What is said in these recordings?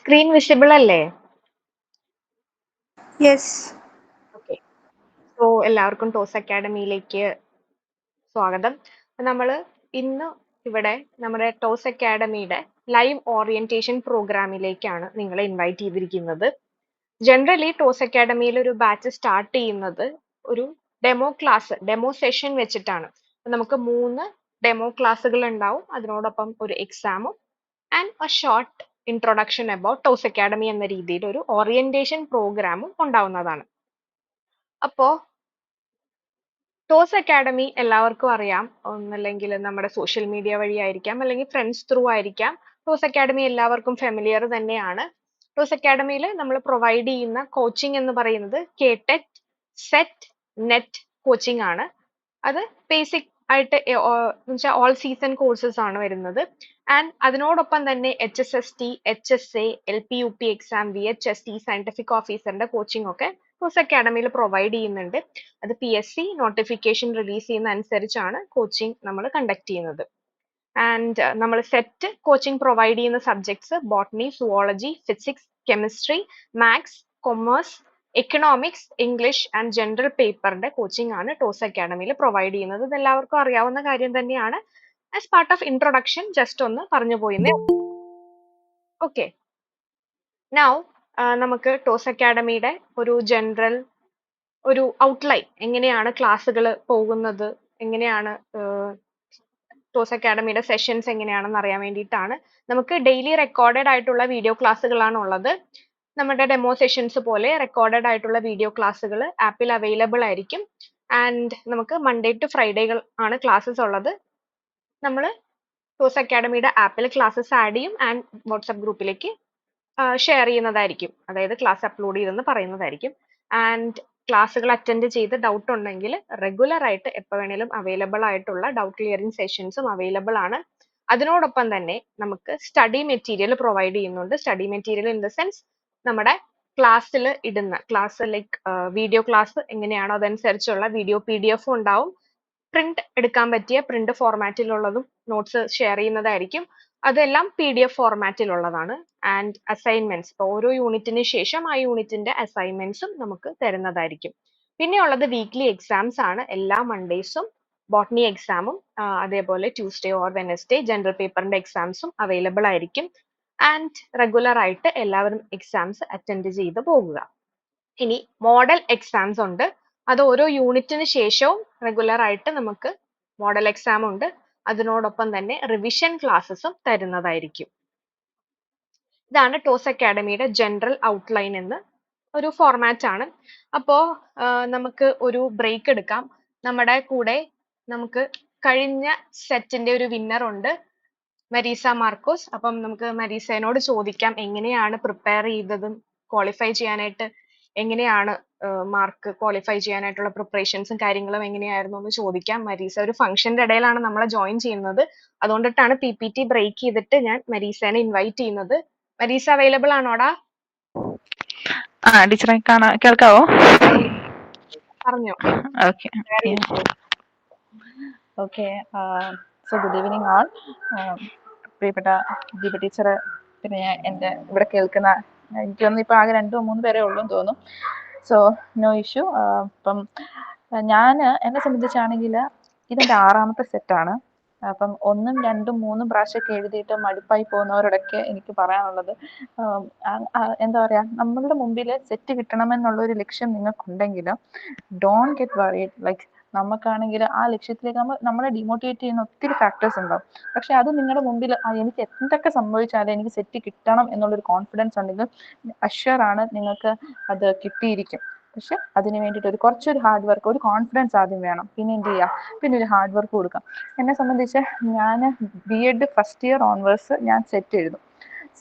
Screen visible അല്ലേ? Yes. Okay. So എല്ലാവർക്കും toss അക്കാഡമിയിലേക്ക് സ്വാഗതം. നമ്മൾ ഇന്ന് ഇവിടെ നമ്മുടെ ടോസ് അക്കാഡമിയുടെ ലൈവ് ഓറിയന്റേഷൻ പ്രോഗ്രാമിലേക്കാണ് നിങ്ങളെ ഇൻവൈറ്റ് ചെയ്തിരിക്കുന്നത്. ജനറലി ടോസ് അക്കാഡമിയിൽ ഒരു ബാച്ച് സ്റ്റാർട്ട് ചെയ്യുന്നത് ഒരു ഡെമോ സെഷൻ വെച്ചിട്ടാണ്. നമുക്ക് 3 ഡെമോ ക്ലാസ്സുകൾ ഉണ്ടാവും. അതിനോടൊപ്പം ഒരു എക്സാമും and a short introduction about Toss academy എന്ന രീതിയിൽ ഒരു ഓറിയന്റേഷൻ പ്രോഗ്രാമും ഉണ്ടാവുന്നതാണ്. അപ്പോ ടോസ് അക്കാഡമി എല്ലാവർക്കും അറിയാം. ഒന്നല്ലെങ്കിൽ നമ്മുടെ സോഷ്യൽ മീഡിയ വഴി ആയിരിക്കാം, അല്ലെങ്കിൽ ഫ്രണ്ട്സ് ത്രൂ ആയിരിക്കാം. ടോസ് അക്കാഡമി എല്ലാവർക്കും ഫെമിലിയർ തന്നെയാണ്. ടോസ് അക്കാഡമിയിൽ നമ്മൾ പ്രൊവൈഡ് ചെയ്യുന്ന കോച്ചിങ് എന്ന് പറയുന്നത് KTET, സെറ്റ്, നെറ്റ് കോച്ചിങ് ആണ്. അത് ബേസിക് ആയിട്ട് ഓൾ സീസൺ കോഴ്സസ് ആണ് വരുന്നത്. ആൻഡ് അതിനോടൊപ്പം തന്നെ HSST, HSA, LP-UP exam, VHSC, scientific ഓഫീസറിന്റെ കോച്ചിങ് ഒക്കെ ടോസ് അക്കാഡമിയിൽ പ്രൊവൈഡ് ചെയ്യുന്നുണ്ട്. അത് PSC നോട്ടിഫിക്കേഷൻ റിലീസ് ചെയ്യുന്ന അനുസരിച്ചാണ് കോച്ചിങ് നമ്മൾ കണ്ടക്ട് ചെയ്യുന്നത്. ആൻഡ് നമ്മൾ സെറ്റ് കോച്ചിങ് പ്രൊവൈഡ് ചെയ്യുന്ന subjects botany, zoology, physics, chemistry, maths, commerce, economics, English and general പേപ്പറിന്റെ കോച്ചിങ് ആണ് ടോസ് അക്കാഡമിയിൽ പ്രൊവൈഡ് ചെയ്യുന്നത്. ഇത് എല്ലാവർക്കും അറിയാവുന്ന കാര്യം തന്നെയാണ്. As part of introduction just ഒന്ന് പറഞ്ഞു പോയിന്നേ. ഓക്കെ, നൗ നമുക്ക് ടോസ് അക്കാഡമിയുടെ ഒരു ജനറൽ ഒരു ഔട്ട്ലൈൻ, എങ്ങനെയാണ് ക്ലാസ്സുകൾ പോകുന്നത്, എങ്ങനെയാണ് ടോസ് അക്കാഡമിയുടെ സെഷൻസ് എങ്ങനെയാണെന്ന് അറിയാൻ വേണ്ടിയിട്ടാണ്. നമുക്ക് ഡെയിലി റെക്കോർഡഡ് ആയിട്ടുള്ള വീഡിയോ ക്ലാസ്സുകളാണ് ഉള്ളത്. നമ്മുടെ ഡെമോ സെഷൻസ് പോലെ റെക്കോർഡഡ് ആയിട്ടുള്ള വീഡിയോ ക്ലാസ്സുകൾ ആപ്പിൽ അവൈലബിൾ ആയിരിക്കും. ആൻഡ് നമുക്ക് മൺഡേ ടു ഫ്രൈഡേകൾ ആണ് ക്ലാസ്സസ് ഉള്ളത്. നമ്മൾ ടോസ് അക്കാഡമിയുടെ ആപ്പിൽ ക്ലാസ്സസ് ആഡ് ചെയ്യും ആൻഡ് വാട്സ്ആപ്പ് ഗ്രൂപ്പിലേക്ക് ഷെയർ ചെയ്യുന്നതായിരിക്കും. അതായത് ക്ലാസ് അപ്ലോഡ് ചെയ്തെന്ന് പറയുന്നതായിരിക്കും. ആൻഡ് ക്ലാസ്സുകൾ അറ്റൻഡ് ചെയ്ത് ഡൗട്ട് ഉണ്ടെങ്കിൽ റെഗുലർ ആയിട്ട് എപ്പോൾ വേണേലും അവൈലബിൾ ആയിട്ടുള്ള ഡൗട്ട് ക്ലിയറിംഗ് സെഷൻസും അവൈലബിൾ ആണ്. അതിനോടൊപ്പം തന്നെ നമുക്ക് സ്റ്റഡി മെറ്റീരിയൽ പ്രൊവൈഡ് ചെയ്യുന്നുണ്ട്. Study material in the sense നമ്മുടെ ക്ലാസ്സിൽ ഇടുന്ന ക്ലാസ് ലൈക്ക് വീഡിയോ ക്ലാസ് എങ്ങനെയാണോ അതനുസരിച്ചുള്ള വീഡിയോ PDF ഉണ്ടാവും. പ്രിന്റ് എടുക്കാൻ പറ്റിയ പ്രിന്റ് ഫോർമാറ്റിലുള്ളതും നോട്ട്സ് ഷെയർ ചെയ്യുന്നതായിരിക്കും. അതെല്ലാം PDF ഫോർമാറ്റിലുള്ളതാണ്. ആൻഡ് അസൈൻമെന്റ്സ് ഓരോ യൂണിറ്റിന് ശേഷം ആ യൂണിറ്റിന്റെ അസൈൻമെന്റ്സും നമുക്ക് തരുന്നതായിരിക്കും. പിന്നെയുള്ളത് വീക്ക്ലി എക്സാംസ് ആണ്. എല്ലാ മൺഡേയ്സും ബോട്ടണി എക്സാമും അതേപോലെ ട്യൂസ്ഡേ ഓർ വെനസ്ഡേ ജനറൽ പേപ്പറിന്റെ എക്സാംസും അവൈലബിൾ ആയിരിക്കും. ആൻഡ് റെഗുലർ ആയിട്ട് എല്ലാവരും എക്സാംസ് അറ്റൻഡ് ചെയ്ത് പോകുക. ഇനി മോഡൽ എക്സാംസ് ഉണ്ട്. അത് ഓരോ യൂണിറ്റിന് ശേഷവും റെഗുലർ ആയിട്ട് നമുക്ക് മോഡൽ എക്സാം ഉണ്ട്. അതിനോടൊപ്പം തന്നെ റിവിഷൻ ക്ലാസ്സസും തരുന്നതായിരിക്കും. ഇതാണ് ടോസ് അക്കാഡമിയുടെ ജനറൽ ഔട്ട്ലൈൻ എന്ന് ഒരു ഫോർമാറ്റ് ആണ്. അപ്പോ നമുക്ക് ഒരു ബ്രേക്ക് എടുക്കാം. നമ്മുടെ കൂടെ നമുക്ക് കഴിഞ്ഞ സെറ്റിന്റെ ഒരു വിന്നർ ഉണ്ട്, മരീസ മാർക്കോസ്. അപ്പം നമുക്ക് മരീസേനോട് ചോദിക്കാം എങ്ങനെയാണ് പ്രിപ്പയർ ചെയ്തതും ക്വാളിഫൈ ചെയ്യാനായിട്ട് എങ്ങനെയാണ് മാർക്ക് ക്വാളിഫൈ ചെയ്യാനായിട്ടുള്ള പ്രിപ്പറേഷൻസും കാര്യങ്ങളും എങ്ങനെയായിരുന്നു എന്ന് ചോദിക്കാം. മരീസ ഒരു ഫംഗ്ഷന്റെ ഇടയിലാണ് നമ്മളെ ജോയിൻ ചെയ്യുന്നത്. അതുകൊണ്ടിട്ടാണ് PPT ബ്രേക്ക് ചെയ്തിട്ട് ഞാൻ മരീസേനെ ഇൻവൈറ്റ് ചെയ്യുന്നത്. മരീസ അവൈലബിൾ ആണോടാ? ടീച്ചറെ കേൾക്കാവോ? പറഞ്ഞോ. Okay okay. So good evening all. പ്രിയപ്പെട്ട ദീപ ടീച്ചർ, പിന്നെ എൻ്റെ ഇവിടെ കേൾക്കുന്ന എനിക്കൊന്നും ഇപ്പം ആകെ 2-3 പേരേ ഉള്ളൂ എന്ന് തോന്നുന്നു. So no issue. അപ്പം ഞാൻ എന്നെ സംബന്ധിച്ചാണെങ്കിൽ ഇതെൻ്റെ 6ാമത്തെ സെറ്റാണ്. അപ്പം 1ഉം 2ഉം 3ഉം പ്രാവശ്യമൊക്കെ എഴുതിയിട്ട് മടുപ്പായി പോകുന്നവരോടൊക്കെ എനിക്ക് പറയാനുള്ളത്, എന്താ പറയുക, നമ്മളുടെ മുമ്പിൽ സെറ്റ് കിട്ടണമെന്നുള്ളൊരു ലക്ഷ്യം നിങ്ങൾക്കുണ്ടെങ്കിൽ ഡോണ്ട് ഗെറ്റ് വറീഡ്. ലൈക്ക് നമുക്കാണെങ്കിൽ ആ ലക്ഷ്യത്തിലേക്ക് നമ്മളെ ഡിമോട്ടിവേറ്റ് ചെയ്യുന്ന ഒത്തിരി ഫാക്ടേഴ്സ് ഉണ്ടാവും. പക്ഷെ അത് നിങ്ങളുടെ മുമ്പിൽ എനിക്ക് എന്തൊക്കെ സംഭവിച്ചാലും എനിക്ക് സെറ്റ് കിട്ടണം എന്നുള്ളൊരു കോൺഫിഡൻസ് ഉണ്ടെങ്കിൽ അഷ്വറാണ് നിങ്ങൾക്ക് അത് കിട്ടിയിരിക്കും. പക്ഷെ അതിന് വേണ്ടിയിട്ട് കുറച്ചൊരു ഹാർഡ് വർക്ക്, ഒരു കോൺഫിഡൻസ് ആദ്യം വേണം. പിന്നെ എന്ത് ചെയ്യുക, പിന്നെ ഒരു ഹാർഡ് വർക്ക് കൊടുക്കാം. എന്നെ സംബന്ധിച്ച് ഞാൻ B.Ed ഫസ്റ്റ് ഇയർ ഓൺവേഴ്സ് ഞാൻ സെറ്റ് എഴുതും.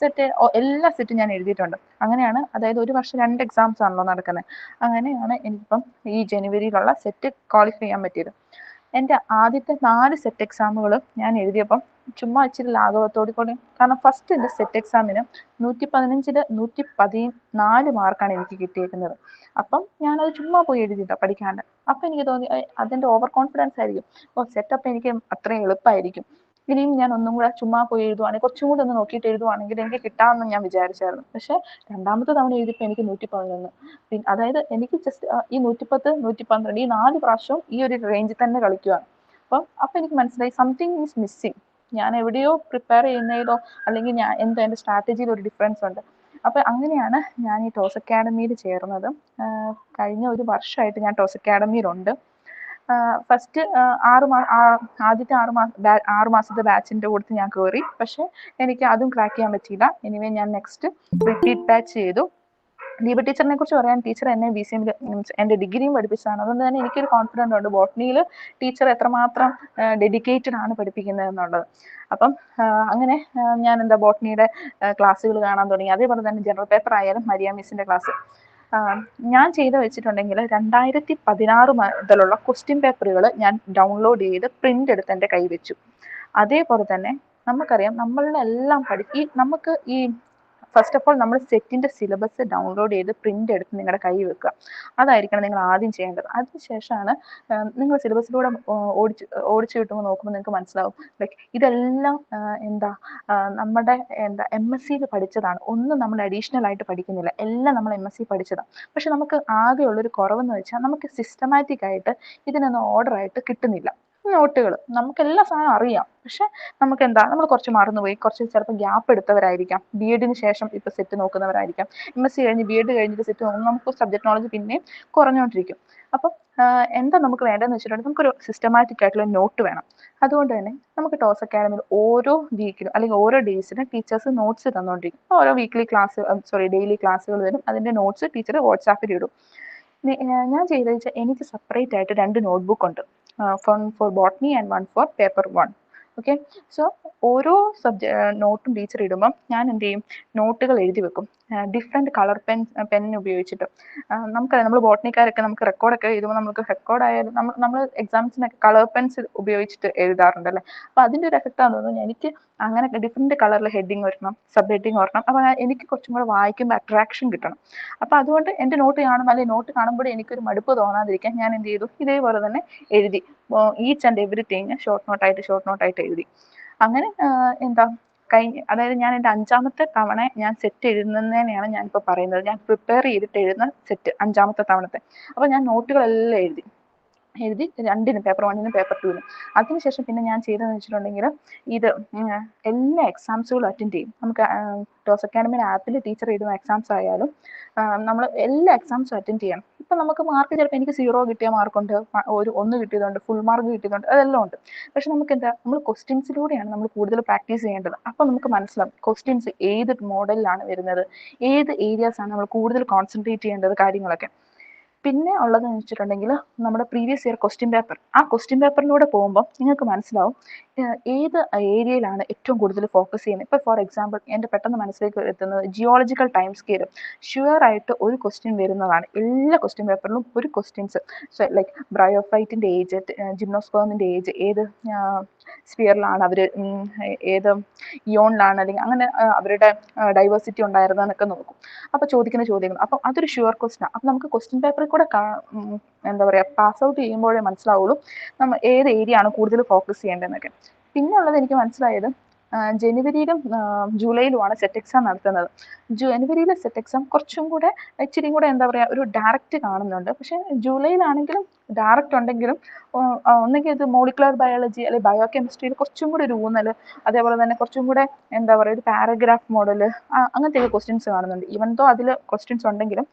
എല്ലാ സെറ്റും ഞാൻ എഴുതിയിട്ടുണ്ട്. അങ്ങനെയാണ്, അതായത് ഒരു വർഷം 2 എക്സാംസ് ആണല്ലോ നടക്കുന്നത്. അങ്ങനെയാണ് എനിക്കിപ്പം ഈ ജനുവരിയിലുള്ള സെറ്റ് ക്വാളിഫൈ ചെയ്യാൻ പറ്റിയത്. എൻ്റെ ആദ്യത്തെ 4 സെറ്റ് എക്സാമുകളും ഞാൻ എഴുതിയപ്പം ചുമ്മാ ഇച്ചിരി ലാഘവത്തോടെ കൂടി, കാരണം ഫസ്റ്റ് എൻ്റെ സെറ്റ് എക്സാമിന് 115-ൽ 114 മാർക്കാണ് എനിക്ക് കിട്ടിയേക്കുന്നത്. അപ്പം ഞാനത് ചുമ്മാ പോയി എഴുതിയിട്ടാ പഠിക്കാണ്ട്. അപ്പം എനിക്ക് തോന്നി അതിൻ്റെ ഓവർ കോൺഫിഡൻസ് ആയിരിക്കും. സെറ്റപ്പ് എനിക്ക് അത്രയും എളുപ്പമായിരിക്കും. ഇനിയും ഞാൻ ഒന്നും കൂടെ ചുമ്മാ പോയി എഴുതുവാണെങ്കിൽ കുറച്ചും കൂടെ ഒന്ന് നോക്കിയിട്ട് എഴുതുവാണെങ്കിൽ എനിക്ക് കിട്ടാമെന്ന് ഞാൻ വിചാരിച്ചായിരുന്നു. പക്ഷെ രണ്ടാമത്തെ തവണ എഴുതിയപ്പോൾ എനിക്ക് 111. പിന്നെ അതായത് എനിക്ക് ജസ്റ്റ് ഈ 110, 112 ഈ 4 പ്രാവശ്യവും ഈ ഒരു റേഞ്ചിൽ തന്നെ കളിക്കുകയാണ്. അപ്പൊ എനിക്ക് മനസ്സിലായി സംതിങ് ഈസ് മിസ്സിങ്. ഞാൻ എവിടെയോ പ്രിപ്പയർ ചെയ്യുന്നതിലോ അല്ലെങ്കിൽ ഞാൻ എന്തോ എൻ്റെ സ്ട്രാറ്റജിയിൽ ഒരു ഡിഫറൻസ് ഉണ്ട്. അപ്പൊ അങ്ങനെയാണ് ഞാൻ ഈ ടോസ് അക്കാഡമിയിൽ ചേർന്നത്. കഴിഞ്ഞ ഒരു വർഷമായിട്ട് ഞാൻ ടോസ് അക്കാഡമിയിലുണ്ട്. ഫസ്റ്റ് ആദ്യത്തെ 6 മാസത്തെ ബാച്ചിന്റെ കൂടെ ഞാൻ കയറി. പക്ഷെ എനിക്ക് അതും ക്രാക്ക് ചെയ്യാൻ പറ്റിയില്ല. എനിവേ ഞാൻ നെക്സ്റ്റ് റിപ്പീറ്റ് ബാച്ച് ചെയ്തു. ദീപ ടീച്ചറിനെ കുറിച്ച് പറയാൻ, ടീച്ചർ എന്നെ BCM എൻ്റെ ഡിഗ്രിയും പഠിപ്പിച്ചതാണ്. അതുകൊണ്ട് തന്നെ എനിക്കൊരു കോൺഫിഡൻസ് ഉണ്ട് ബോട്ടണിയിൽ ടീച്ചർ എത്രമാത്രം ഡെഡിക്കേറ്റഡ് ആണ് പഠിപ്പിക്കുന്നത് എന്നുള്ളത്. അപ്പം അങ്ങനെ ഞാൻ ബോട്ടണിയുടെ ക്ലാസ്സുകൾ കാണാൻ തുടങ്ങി. അതേപോലെ തന്നെ ജനറൽ പേപ്പർ ആയാലും മരിയ മിസ്സിന്റെ ക്ലാസ് ഞാൻ ചെയ്ത് വെച്ചിട്ടുണ്ടെങ്കിൽ 2016 മുതലുള്ള ക്വസ്റ്റ്യൻ പേപ്പറുകൾ ഞാൻ ഡൗൺലോഡ് ചെയ്ത് പ്രിന്റ് എടുത്ത് എൻ്റെ കൈ വെച്ചു. അതേപോലെ തന്നെ നമുക്കറിയാം നമ്മളുടെ എല്ലാം നമുക്ക് ഈ ഫസ്റ്റ് ഓഫ് ഓൾ നമ്മൾ സെറ്റിന്റെ സിലബസ് ഡൗൺലോഡ് ചെയ്ത് പ്രിന്റ് എടുത്ത് നിങ്ങളുടെ കൈ വെക്കുക. അതായിരിക്കണം നിങ്ങൾ ആദ്യം ചെയ്യേണ്ടത്. അതിനുശേഷമാണ് നിങ്ങൾ സിലബസിലൂടെ ഓടിച്ചു കിട്ടുമ്പോൾ നോക്കുമ്പോൾ നിങ്ങൾക്ക് മനസ്സിലാവും ലൈക്ക് ഇതെല്ലാം നമ്മുടെ MSc പഠിച്ചതാണ്. ഒന്നും നമ്മൾ അഡീഷണൽ ആയിട്ട് പഠിക്കുന്നില്ല, എല്ലാം നമ്മൾ MSc പഠിച്ചതാണ്. പക്ഷെ നമുക്ക് ആകെയുള്ളൊരു കുറവെന്ന് വെച്ചാൽ നമുക്ക് സിസ്റ്റമാറ്റിക് ആയിട്ട് ഇതിനൊന്നും ഓർഡർ ആയിട്ട് കിട്ടുന്നില്ല. നോട്ടുകൾ നമുക്ക് എല്ലാ സാധനവും അറിയാം, പക്ഷെ നമുക്ക് നമ്മൾ കുറച്ച് മറന്നുപോയി. കുറച്ച് ചിലപ്പോൾ ഗ്യാപ്പ് എടുത്തവരായിരിക്കാം, BEd ശേഷം ഇപ്പൊ സെറ്റ് നോക്കുന്നവരായിരിക്കാം, MSc കഴിഞ്ഞ് BEd കഴിഞ്ഞിട്ട് സെറ്റ് നോക്കുമ്പോൾ നമുക്ക് സബ്ജക്ട് നോളജ് പിന്നെയും കുറഞ്ഞുകൊണ്ടിരിക്കും. അപ്പം എന്താ നമുക്ക് വേണ്ടതെന്ന് വെച്ചിട്ടുണ്ടെങ്കിൽ നമുക്കൊരു സിസ്റ്റമാറ്റിക് ആയിട്ടുള്ള നോട്ട് വേണം. അതുകൊണ്ട് തന്നെ നമുക്ക് ടോസ് അക്കാഡമിയിൽ ഓരോ വീക്കിലും അല്ലെങ്കിൽ ഓരോ ഡേയ്സിനും ടീച്ചേഴ്സ് നോട്ട്സ് തന്നുകൊണ്ടിരിക്കും. ഓരോ ഡെയിലി ക്ലാസ്സുകൾ വരും. അതിന്റെ നോട്ട്സ് ടീച്ചർ വാട്സാപ്പിൽ ഇടും. ഞാൻ ചെയ്തത് വെച്ചാൽ എനിക്ക് സെപ്പറേറ്റ് ആയിട്ട് 2 നോട്ട്ബുക്ക് ഉണ്ട്, for botany and 1 for paper 1. Okay, so ഓരോ നോട്ടും ടീച്ചർ ഇടുമ്പം ഞാൻ എന്ത് ചെയ്യും, നോട്ടുകൾ എഴുതി വെക്കും ഡിഫറെന്റ് കളർ പെൻ ഉപയോഗിച്ചിട്ട്. നമുക്കറിയാം നമ്മൾ ബോട്ടണിക്കാരൊക്കെ നമുക്ക് റെക്കോർഡൊക്കെ എഴുതുമ്പോൾ നമുക്ക് റെക്കോർഡായാലും നമ്മൾ എക്സാംസിനൊക്കെ കളർ പെൻസിൽ ഉപയോഗിച്ചിട്ട് എഴുതാറുണ്ടല്ലേ. അപ്പൊ അതിന്റെ ഒരു എഫക്റ്റാണെന്ന് തോന്നുന്നു. എനിക്ക് അങ്ങനെ ഡിഫറെന്റ് കളറിൽ ഹെഡിങ് വരണം, സബ് ഹെഡിങ് വരണം. അപ്പൊ എനിക്ക് കുറച്ചും കൂടെ വായിക്കുമ്പോൾ അട്രാക്ഷൻ കിട്ടണം. അപ്പൊ അതുകൊണ്ട് എന്റെ നോട്ട് കാണുമ്പോൾ അല്ലെങ്കിൽ നോട്ട് കാണുമ്പോൾ എനിക്കൊരു മടുപ്പ് തോന്നാതിരിക്കാൻ ഞാൻ എന്ത് ചെയ്തു, ഇതേപോലെ തന്നെ എഴുതി ഈച്ച് ആൻഡ് എവറിത്തിങ് ഷോർട്ട് നോട്ടായിട്ട് എഴുതി. അങ്ങനെ അതായത് ഞാൻ എൻ്റെ 5ാമത്തെ തവണ ഞാൻ സെറ്റ് എഴുതുന്നതിനെയാണ് ഞാനിപ്പോൾ പറയുന്നത്. ഞാൻ പ്രിപ്പയർ ചെയ്തിട്ട് എഴുതുന്ന സെറ്റ് 5ാമത്തെ തവണത്തെ. അപ്പൊ ഞാൻ നോട്ടുകളെല്ലാം എഴുതി രണ്ടിനും, പേപ്പർ 1നും പേപ്പർ 2നും. അതിനുശേഷം പിന്നെ ഞാൻ ചെയ്തതെന്ന് വെച്ചിട്ടുണ്ടെങ്കിൽ ഇത് എല്ലാ എക്സാംസുകളും അറ്റൻഡ് ചെയ്യും. നമുക്ക് ടോസ് അക്കാഡമി ആപ്പിൽ ടീച്ചർ എഴുതുന്ന എക്സാംസ് ആയാലും നമ്മൾ എല്ലാ എക്സാംസും അറ്റൻഡ് ചെയ്യണം. ഇപ്പൊ നമുക്ക് മാർക്ക് ചിലപ്പോൾ എനിക്ക് 0 കിട്ടിയ മാർക്കുണ്ട്, ഒരു 1 കിട്ടിയതുണ്ട്, ഫുൾ മാർക്ക് കിട്ടിയതുണ്ട്, അതെല്ലാം ഉണ്ട്. പക്ഷെ നമുക്ക് നമ്മൾ ക്വസ്റ്റ്യൻസിലൂടെയാണ് നമ്മൾ കൂടുതൽ പ്രാക്ടീസ് ചെയ്യേണ്ടത്. അപ്പൊ നമുക്ക് മനസ്സിലാവും ക്വസ്റ്റ്യൻസ് ഏത് മോഡലിലാണ് വരുന്നത്, ഏത് ഏരിയാസ് ആണ് നമ്മൾ കൂടുതൽ കോൺസെൻട്രേറ്റ് ചെയ്യേണ്ടത്, കാര്യങ്ങളൊക്കെ. പിന്നെ ഉള്ളതെന്ന് വെച്ചിട്ടുണ്ടെങ്കിൽ നമ്മുടെ പ്രീവിയസ് ഇയർ ക്വസ്റ്റ്യൻ പേപ്പർ, ആ ക്വസ്റ്റ്യൻ പേപ്പറിലൂടെ പോകുമ്പോൾ നിങ്ങൾക്ക് മനസ്സിലാവും ഏത് ഏരിയയിലാണ് ഏറ്റവും കൂടുതൽ ഫോക്കസ് ചെയ്യുന്നത്. ഇപ്പൊ ഫോർ എക്സാമ്പിൾ എൻ്റെ പെട്ടെന്ന് മനസ്സിലേക്ക് എത്തുന്നത് ജിയോളജിക്കൽ ടൈം സ്കെയിൽ ഷുവർ ആയിട്ട് ഒരു ക്വസ്റ്റ്യൻ വരുന്നതാണ്. എല്ലാ ക്വസ്റ്റ്യൻ പേപ്പറിലും ഒരു ക്വസ്റ്റ്യൻസ് ലൈക്ക് ബ്രയോഫൈറ്റിന്റെ ഏജ്, ജിംനോസ്പേമിന്റെ ഏജ്, ഏത് സ്ഫിയറിലാണ് അവർ, ഏത് ഇയോണിലാണ്, അല്ലെങ്കിൽ അങ്ങനെ അവരുടെ ഡൈവേഴ്സിറ്റി ഉണ്ടായിരുന്നതെന്നൊക്കെ നോക്കും. അപ്പൊ ചോദിക്കുന്ന ചോദ്യങ്ങൾ, അപ്പൊ അതൊരു ഷുവർ ക്വസ്റ്റ്യൻ. അപ്പൊ നമുക്ക് ക്വസ്റ്റ്യൻ പേപ്പറിൽ കൂടെ പാസ് ഔട്ട് ചെയ്യുമ്പോഴേ മനസ്സിലാവുള്ളൂ നമ്മൾ ഏത് ഏരിയ ആണ് കൂടുതൽ ഫോക്കസ് ചെയ്യേണ്ടതെന്നൊക്കെ. പിന്നെ ഉള്ളത് എനിക്ക് മനസ്സിലായത് ജനുവരിയിലും ജൂലൈയിലുമാണ് സെറ്റ് എക്സാം നടത്തുന്നത്. ജനുവരിയിലെ സെറ്റ് എക്സാം കുറച്ചും കൂടെ ഇച്ചിരി കൂടെ ഒരു ഡയറക്റ്റ് കാണുന്നുണ്ട്. പക്ഷെ ജൂലൈയിലാണെങ്കിലും ഡയറക്റ്റ് ഉണ്ടെങ്കിലും ഒന്നെങ്കിൽ ഇത് മോളിക്കുലർ ബയോളജി അല്ലെങ്കിൽ ബയോ കെമിസ്ട്രിയിൽ കുറച്ചും കൂടെ ഒരു ഊന്നൽ, അതേപോലെ തന്നെ കുറച്ചും കൂടെ ഒരു പാരഗ്രാഫ് മോഡല്, അങ്ങനത്തെ ക്വസ്റ്റ്യൻസ് കാണുന്നുണ്ട്. ഈവൻ ദോ അതിൽ ക്വസ്റ്റ്യൻസ് ഉണ്ടെങ്കിലും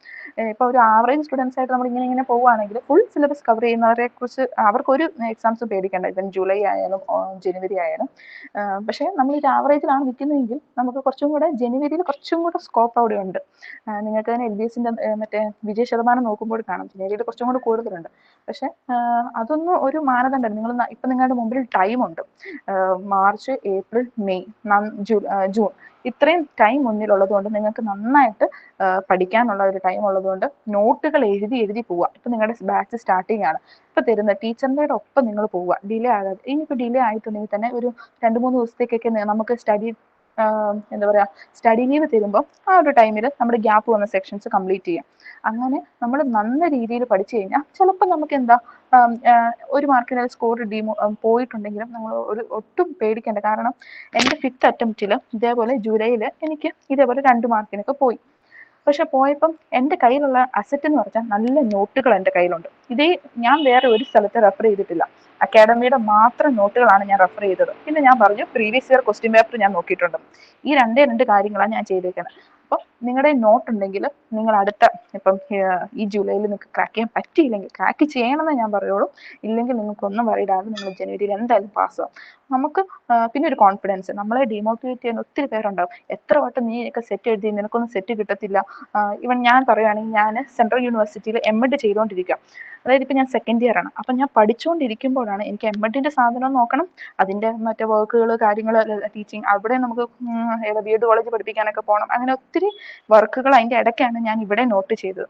ഇപ്പൊ ഒരു ആവറേജ് സ്റ്റുഡൻസ് ആയിട്ട് നമ്മൾ ഇങ്ങനെ പോവുകയാണെങ്കിൽ ഫുൾ സിലബസ് കവർ ചെയ്യുന്നവരെ കുറിച്ച് അവർക്കൊരു എക്സാംസ് പേടിക്കേണ്ട, ഇപ്പം ജൂലൈ ആയാലും ജനുവരി ആയാലും. പക്ഷെ നമ്മൾ ഒരു ആവറേജിലാണ് നിൽക്കുന്നതെങ്കിൽ നമുക്ക് കുറച്ചും കൂടെ ജനുവരിയിൽ കുറച്ചും കൂടെ സ്കോപ്പ് അവിടെ ഉണ്ട്. നിങ്ങൾക്ക് തന്നെ LBSന്റെ മറ്റേ വിജയ ശതമാനം നോക്കുമ്പോൾ കാണാം ജനുവരിയിൽ കുറച്ചും കൂടെ കൂടുതലുണ്ട്. പക്ഷെ അതൊന്നും ഒരു മാനദണ്ഡം. ഇപ്പൊ നിങ്ങളുടെ മുമ്പിൽ ടൈം ഉണ്ട്, മാർച്ച്, ഏപ്രിൽ, മെയ്, ജൂൺ, ഇത്രയും ടൈം മുന്നിലുള്ളത് കൊണ്ട് നിങ്ങൾക്ക് നന്നായിട്ട് പഠിക്കാനുള്ള ഒരു ടൈം ഉള്ളതുകൊണ്ട് നോട്ടുകൾ എഴുതി പോവുക. ഇപ്പൊ നിങ്ങളുടെ ബാച്ച് സ്റ്റാർട്ടിങ് ആണ്, ഇപ്പൊ തരുന്ന ടീച്ചറിന്റെ ഒപ്പം നിങ്ങൾ പോവുക, ഡിലേ ആകാതെ. ഇനിയിപ്പോ ഡിലേ ആയിട്ടുണ്ടെങ്കിൽ തന്നെ ഒരു 2-3 ദിവസത്തേക്കൊക്കെ നമുക്ക് സ്റ്റഡി എന്താ പറയാ സ്റ്റഡി ലീവ് തരുമ്പോൾ ആ ഒരു ടൈമിൽ നമ്മുടെ ഗ്യാപ്പ് വന്ന സെക്ഷൻസ് കംപ്ലീറ്റ് ചെയ്യാം. അങ്ങനെ നമ്മൾ നല്ല രീതിയിൽ പഠിച്ചു കഴിഞ്ഞാൽ ചിലപ്പോൾ നമുക്ക് എന്താ ഒരു മാർക്കിന് സ്കോർ പോയിട്ടുണ്ടെങ്കിലും നമ്മൾ ഒട്ടും പേടിക്കേണ്ട. കാരണം എൻ്റെ 5th അറ്റംപ്റ്റിൽ ഇതേപോലെ ജൂലൈയിൽ എനിക്ക് ഇതേപോലെ 2 മാർക്കിനൊക്കെ പോയി. പക്ഷെ പോയപ്പം എൻ്റെ കയ്യിലുള്ള അസറ്റ് എന്ന് പറഞ്ഞാൽ നല്ല നോട്ടുകൾ എൻ്റെ കയ്യിലുണ്ട്. ഇതേ ഞാൻ വേറെ ഒരു സ്ഥലത്ത് റെഫർ ചെയ്തിട്ടില്ല, അക്കാഡമിയുടെ മാത്രം നോട്ടുകളാണ് ഞാൻ റെഫർ ചെയ്തത്. പിന്നെ ഞാൻ പറഞ്ഞു പ്രീവിയസ് ഇയർ ക്വസ്റ്റ്യൻ പേപ്പർ ഞാൻ നോക്കിയിട്ടുണ്ട്. ഈ രണ്ട് കാര്യങ്ങളാണ് ഞാൻ ചെയ്തേക്കുന്നത്. അപ്പം നിങ്ങളുടെ നോട്ട് ഉണ്ടെങ്കിൽ നിങ്ങൾ അടുത്ത ഇപ്പം ഈ ജൂലൈയിൽ നിങ്ങൾക്ക് ക്രാക്ക് ചെയ്യാൻ പറ്റിയില്ലെങ്കിൽ ക്രാക്ക് ചെയ്യണമെന്ന് ഞാൻ പറയുള്ളൂ. ഇല്ലെങ്കിൽ നിങ്ങൾക്ക് ഒന്നും പറയിടാതെ നിങ്ങൾ ജനുവരിയിൽ എന്തായാലും പാസ്സാവും. നമുക്ക് പിന്നെ ഒരു കോൺഫിഡൻസ്, നമ്മളെ ഡീമോട്ടിവേറ്റ് ചെയ്യാൻ ഒത്തിരി പേരുണ്ടാവും. എത്ര വട്ടം നീ ഒക്കെ സെറ്റ് എഴുതി നിനക്കൊന്നും സെറ്റ് കിട്ടത്തില്ല. ഇവൻ ഞാൻ പറയുകയാണെങ്കിൽ ഞാൻ സെൻട്രൽ യൂണിവേഴ്സിറ്റിയിൽ എംഎഡ് ചെയ്തുകൊണ്ടിരിക്കുക. അതായത് ഇപ്പം ഞാൻ 2nd ഇയർ ആണ്. അപ്പം ഞാൻ പഠിച്ചുകൊണ്ടിരിക്കുമ്പോഴാണ് എനിക്ക് എംഎഡിന്റെ സാധനം നോക്കണം, അതിന്റെ മറ്റേ വർക്കുകൾ കാര്യങ്ങൾ ടീച്ചിങ്, അവിടെ നമുക്ക് ബി.എഡ് കോളേജ് പഠിപ്പിക്കാനൊക്കെ പോകണം. അങ്ങനെ ഒത്തിരി വർക്കുകൾ അതിന്റെ ഇടയ്ക്കാണ് ഞാൻ ഇവിടെ നോട്ട് ചെയ്തത്.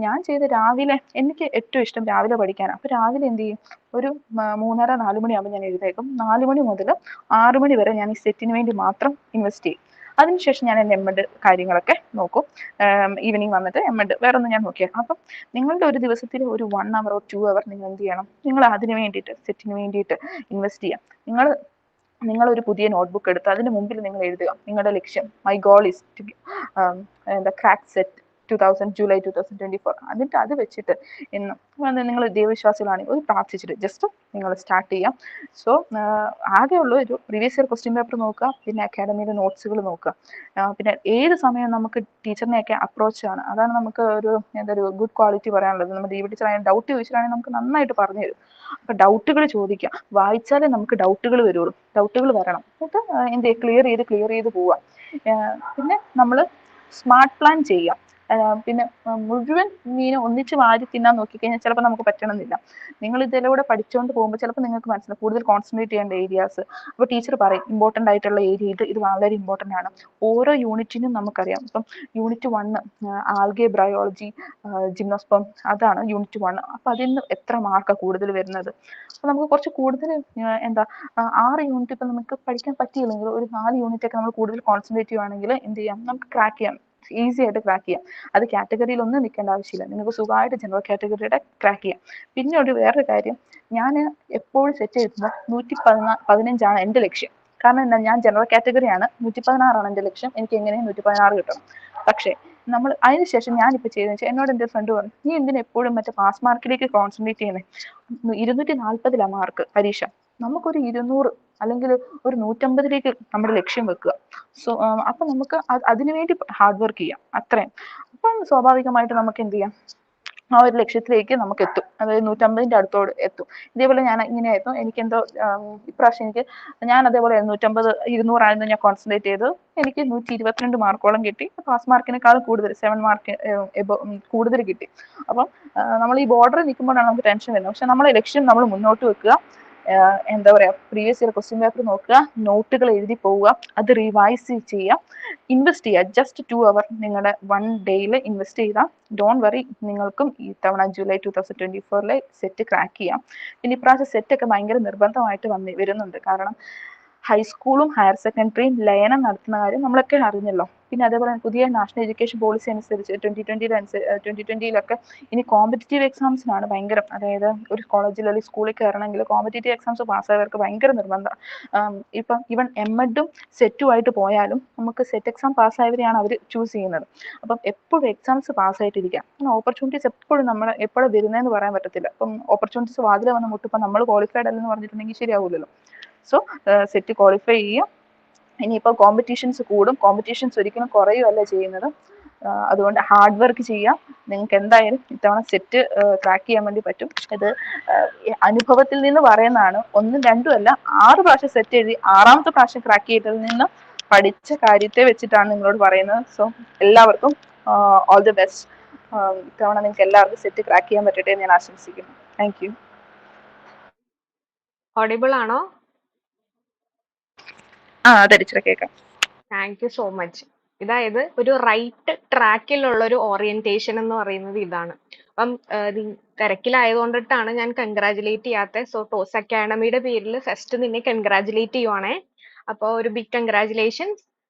ഞാൻ ചെയ്ത് രാവിലെ, എനിക്ക് ഏറ്റവും ഇഷ്ടം രാവിലെ പഠിക്കാനാണ്. അപ്പൊ രാവിലെ എന്ത് ചെയ്യും, ഒരു 3:30 4 മണിയാകുമ്പോൾ ഞാൻ എഴുതേക്കും. 4 മണി മുതൽ 6 മണി വരെ ഞാൻ ഈ സെറ്റിന് വേണ്ടി മാത്രം ഇൻവെസ്റ്റ് ചെയ്യും. അതിനുശേഷം ഞാൻ എൻ്റെ എംഎഡ് കാര്യങ്ങളൊക്കെ നോക്കും. ഈവനിങ് വന്നിട്ട് എംഎഡ് വേറെ ഒന്നും ഞാൻ നോക്കിയാൽ. അപ്പം നിങ്ങളുടെ ഒരു ദിവസത്തിൽ ഒരു 1 hour or 2 hour നിങ്ങൾ എന്ത് ചെയ്യണം, നിങ്ങൾ അതിന് വേണ്ടിയിട്ട് സെറ്റിന് വേണ്ടിയിട്ട് ഇൻവെസ്റ്റ് ചെയ്യാം. നിങ്ങൾ ഒരു പുതിയ നോട്ട്ബുക്ക് എടുത്ത് അതിന് മുമ്പിൽ നിങ്ങൾ എഴുതുക നിങ്ങളുടെ ലക്ഷ്യം. My goal is to crack SET July 2024. എന്നിട്ട് അത് വെച്ചിട്ട് നിങ്ങൾ ദൈവവിശ്വാസികളാണെങ്കിൽ ഒരു പ്രാർത്ഥിച്ചിട്ട് ജസ്റ്റ് നിങ്ങൾ സ്റ്റാർട്ട് ചെയ്യാം. സോ ആകെയുള്ള ഒരു പ്രീവിയസ് ഇയർ ക്വസ്റ്റ്യൻ പേപ്പർ നോക്കുക, പിന്നെ അക്കാഡമിയുടെ നോട്ട്സുകൾ നോക്കുക. പിന്നെ ഏത് സമയം നമുക്ക് ടീച്ചറിനെയൊക്കെ അപ്രോച്ച് ആണ്. അതാണ് നമുക്ക് ഒരു ഗുഡ് ക്വാളിറ്റി പറയാനുള്ളത്. നമ്മുടെ ദീപ ടീച്ചറായാലും ഡൗട്ട് ചോദിച്ചിട്ടാണെങ്കിൽ നമുക്ക് നന്നായിട്ട് പറഞ്ഞു തരും. അപ്പൊ ഡൗട്ടുകൾ ചോദിക്കുക, വായിച്ചാലേ നമുക്ക് ഡൗട്ടുകൾ വരുള്ളൂ. ഡൗട്ടുകൾ വരണം, എന്നിട്ട് എന്ത് ക്ലിയർ ചെയ്ത് പോവുക. പിന്നെ നമ്മൾ സ്മാർട്ട് പ്ലാൻ ചെയ്യാം. പിന്നെ മുഴുവൻ മീനെ ഒന്നിച്ച് വാരി തിന്നാൻ നോക്കിക്കഴിഞ്ഞാൽ ചിലപ്പോൾ നമുക്ക് പറ്റണമെന്നില്ല. നിങ്ങൾ ഇതിലൂടെ പഠിച്ചുകൊണ്ട് പോകുമ്പോൾ ചിലപ്പോൾ നിങ്ങൾക്ക് മനസ്സിലാവും കൂടുതൽ കോൺസെൻട്രേറ്റ് ചെയ്യേണ്ട ഏരിയാസ്. അപ്പോൾ ടീച്ചർ പറയും ഇമ്പോർട്ടൻ്റ് ആയിട്ടുള്ള ഏരിയ ഇത് വളരെ ഇമ്പോർട്ടൻ്റ് ആണ്. ഓരോ യൂണിറ്റിനും നമുക്കറിയാം. ഇപ്പം യൂണിറ്റ് 1 ആൽഗേബ്രയോളജി ജിംനോസ്പം, അതാണ് യൂണിറ്റ് 1. അപ്പൊ അതിന് എത്ര മാർക്കാണ് കൂടുതൽ വരുന്നത്. അപ്പൊ നമുക്ക് കുറച്ച് കൂടുതൽ 6 യൂണിറ്റ് ഇപ്പം നമുക്ക് പഠിക്കാൻ പറ്റിയില്ലെങ്കിൽ ഒരു 4 യൂണിറ്റ് ഒക്കെ നമ്മൾ കൂടുതൽ കോൺസെൻട്രേറ്റ് ചെയ്യുവാണെങ്കിൽ എന്ത് ചെയ്യാം, നമുക്ക് ക്രാക്ക് ചെയ്യാം, ഈസി ആയിട്ട് ക്രാക്ക് ചെയ്യാം. അത് കാറ്റഗറിയിൽ ഒന്നും നിൽക്കേണ്ട ആവശ്യമില്ല, നിങ്ങൾക്ക് സുഖമായിട്ട് ജനറൽ കാറ്റഗറിയുടെ ക്രാക്ക് ചെയ്യാം. പിന്നെ വേറൊരു കാര്യം, ഞാൻ എപ്പോഴും സെറ്റ് ചെയ്യുമ്പോൾ 115 എൻ്റെ ലക്ഷ്യം. കാരണം എന്താ, ഞാൻ ജനറൽ കാറ്റഗറിയാണ്, 116 എൻ്റെ ലക്ഷ്യം. എനിക്ക് എങ്ങനെയും 116 കിട്ടണം. പക്ഷേ നമ്മൾ അതിനുശേഷം ഞാനിപ്പോൾ ചെയ്തതെന്ന് വെച്ചാൽ, എന്നോട് എൻ്റെ ഫ്രണ്ട് പറഞ്ഞു, നീ എന്തിനാ എപ്പോഴും മറ്റേ പാസ് മാർക്കിലേക്ക് കോൺസെൻട്രേറ്റ് ചെയ്യുന്നത്, 240 മാർക്ക് പരീക്ഷ, നമുക്കൊരു 200 അല്ലെങ്കിൽ ഒരു 150 നമ്മുടെ ലക്ഷ്യം വെക്കുക. സോ അപ്പൊ നമുക്ക് അതിനുവേണ്ടി ഹാർഡ് വർക്ക് ചെയ്യാം, അത്രയും. അപ്പം സ്വാഭാവികമായിട്ട് നമുക്ക് എന്ത് ചെയ്യാം, ആ ഒരു ലക്ഷ്യത്തിലേക്ക് നമുക്ക് എത്തും. അതായത് 150 അടുത്തോട് എത്തും. ഇതേപോലെ ഞാൻ ഇങ്ങനെയായിരുന്നു, എനിക്കെന്തോ ഇപ്രാവശ്യം ഞാൻ അതേപോലെ 200 ആയിരുന്നു ഞാൻ കോൺസെൻട്രേറ്റ് ചെയ്തത്. എനിക്ക് 122 മാർക്കോളം കിട്ടി. പാസ് മാർക്കിനേക്കാളും കൂടുതൽ 7 മാർക്ക് കൂടുതൽ കിട്ടി. അപ്പം നമ്മൾ ഈ ബോർഡറിൽ നിൽക്കുമ്പോഴാണ് നമുക്ക് ടെൻഷൻ വരുന്നത്. പക്ഷെ നമ്മളെ ലക്ഷ്യം നമ്മൾ മുന്നോട്ട് വെക്കുക. എന്താ പറയാ, പ്രീവിയസ് ഇയർ ക്വസ്റ്റ്യൻ പേപ്പർ നോക്കുക, നോട്ടുകൾ എഴുതി പോവുക, അത് റിവൈസ് ചെയ്യുക, ഇൻവെസ്റ്റ് ചെയ്യുക. ജസ്റ്റ് 2 hour നിങ്ങളുടെ 1 ഡേയിൽ ഇൻവെസ്റ്റ് ചെയ്താൽ ഡോണ്ട് വറി, നിങ്ങൾക്കും ഈ തവണ ജൂലൈ 2024 സെറ്റ് ക്രാക്ക് ചെയ്യാം. പിന്നെ ഇപ്രാവശ്യം സെറ്റ് ഒക്കെ ഭയങ്കര നിർബന്ധമായിട്ട് വരുന്നുണ്ട്. കാരണം ഹൈസ്കൂളും ഹയർ സെക്കൻഡറിയും ലയനം നടത്തുന്ന കാര്യം നമ്മളൊക്കെ അറിഞ്ഞല്ലോ. പിന്നെ അതേപോലെ പുതിയ നാഷണൽ എഡ്യൂക്കേഷൻ പോളിസി അനുസരിച്ച് 2020 ഇനി കോമ്പറ്റേറ്റീവ് എക്സാംസിനാണ് ഭയങ്കര, അതായത് ഒരു കോളേജിൽ അല്ലെങ്കിൽ സ്കൂളിൽ കയറണമെങ്കിൽ കോമ്പറ്റേറ്റീവ് എക്സാംസ് പാസ്സായവർക്ക് ഭയങ്കര നിർബന്ധം. ഇപ്പം ഈവൻ എംഎഡും സെറ്റുമായിട്ട് പോയാലും നമുക്ക് സെറ്റ് എക്സാം പാസ്സായവരെയാണ് അവർ ചൂസ് ചെയ്യുന്നത്. അപ്പം എപ്പോഴും എക്സാംസ് പാസ്സായിട്ടിരിക്കാം. ഓപ്പർച്യൂണിറ്റീസ് എപ്പോഴും നമ്മൾ എപ്പോഴും വരുന്നതെന്ന് പറയാൻ പറ്റത്തില്ല. അപ്പം ഓപ്പർച്യൂണിറ്റീസ് വാതിൽ വന്ന് മുട്ടിപ്പോൾ നമ്മൾ ക്വാളിഫൈഡ് അല്ലെന്ന് പറഞ്ഞിട്ടുണ്ടെങ്കിൽ ശരിയാവില്ലല്ലോ. സോ സെറ്റ് ക്വാളിഫൈ ചെയ്യുക. ഇനിയിപ്പോൾ കോമ്പറ്റീഷൻസ് കൂടും, കോമ്പറ്റീഷൻസ് ഒരിക്കലും കുറയുകയല്ല ചെയ്യുന്നത്. അതുകൊണ്ട് ഹാർഡ് വർക്ക് ചെയ്യുക. നിങ്ങൾക്ക് എന്തായാലും ഇത്തവണ സെറ്റ് ക്രാക്ക് ചെയ്യാൻ വേണ്ടി പറ്റും. ഇത് അനുഭവത്തിൽ നിന്ന് പറയുന്നതാണ്. 1ഉം 2ഉം അല്ല, 6 പ്രാവശ്യം സെറ്റ് എഴുതി 6ാമത്തെ പ്രാവശ്യം ക്രാക്ക് ചെയ്തതിൽ നിന്ന് പഠിച്ച കാര്യത്തെ വെച്ചിട്ടാണ് നിങ്ങളോട് പറയുന്നത്. സോ എല്ലാവർക്കും ഓൾ ദി ബെസ്റ്റ്. ഇത്തവണ നിങ്ങൾക്ക് എല്ലാവർക്കും സെറ്റ് ക്രാക്ക് ചെയ്യാൻ പറ്റട്ടെ എന്ന് ഞാൻ ആശംസിക്കുന്നു. Thank you. ഓഡിബിൾ ആണോ? അതെ ടീച്ചറെ, കേൾക്കാം. Thank you so much. ഇതായത് ഒരു റൈറ്റ് ട്രാക്കിലുള്ള ഒരു ഓറിയന്റേഷൻ എന്ന് പറയുന്നത് ഇതാണ്. അപ്പം തിരക്കിലായതുകൊണ്ടിട്ടാണ് ഞാൻ കൺഗ്രാജുലേറ്റ് ചെയ്യാത്തത്. സോ ടോസ് അക്കാഡമിയുടെ പേരിൽ ഫസ്റ്റ് നിന്നെ കൺഗ്രാജുലേറ്റ് ചെയ്യുവാണേ. അപ്പോൾ ഒരു ബിഗ് കൺഗ്രാജുലേഷൻസ്.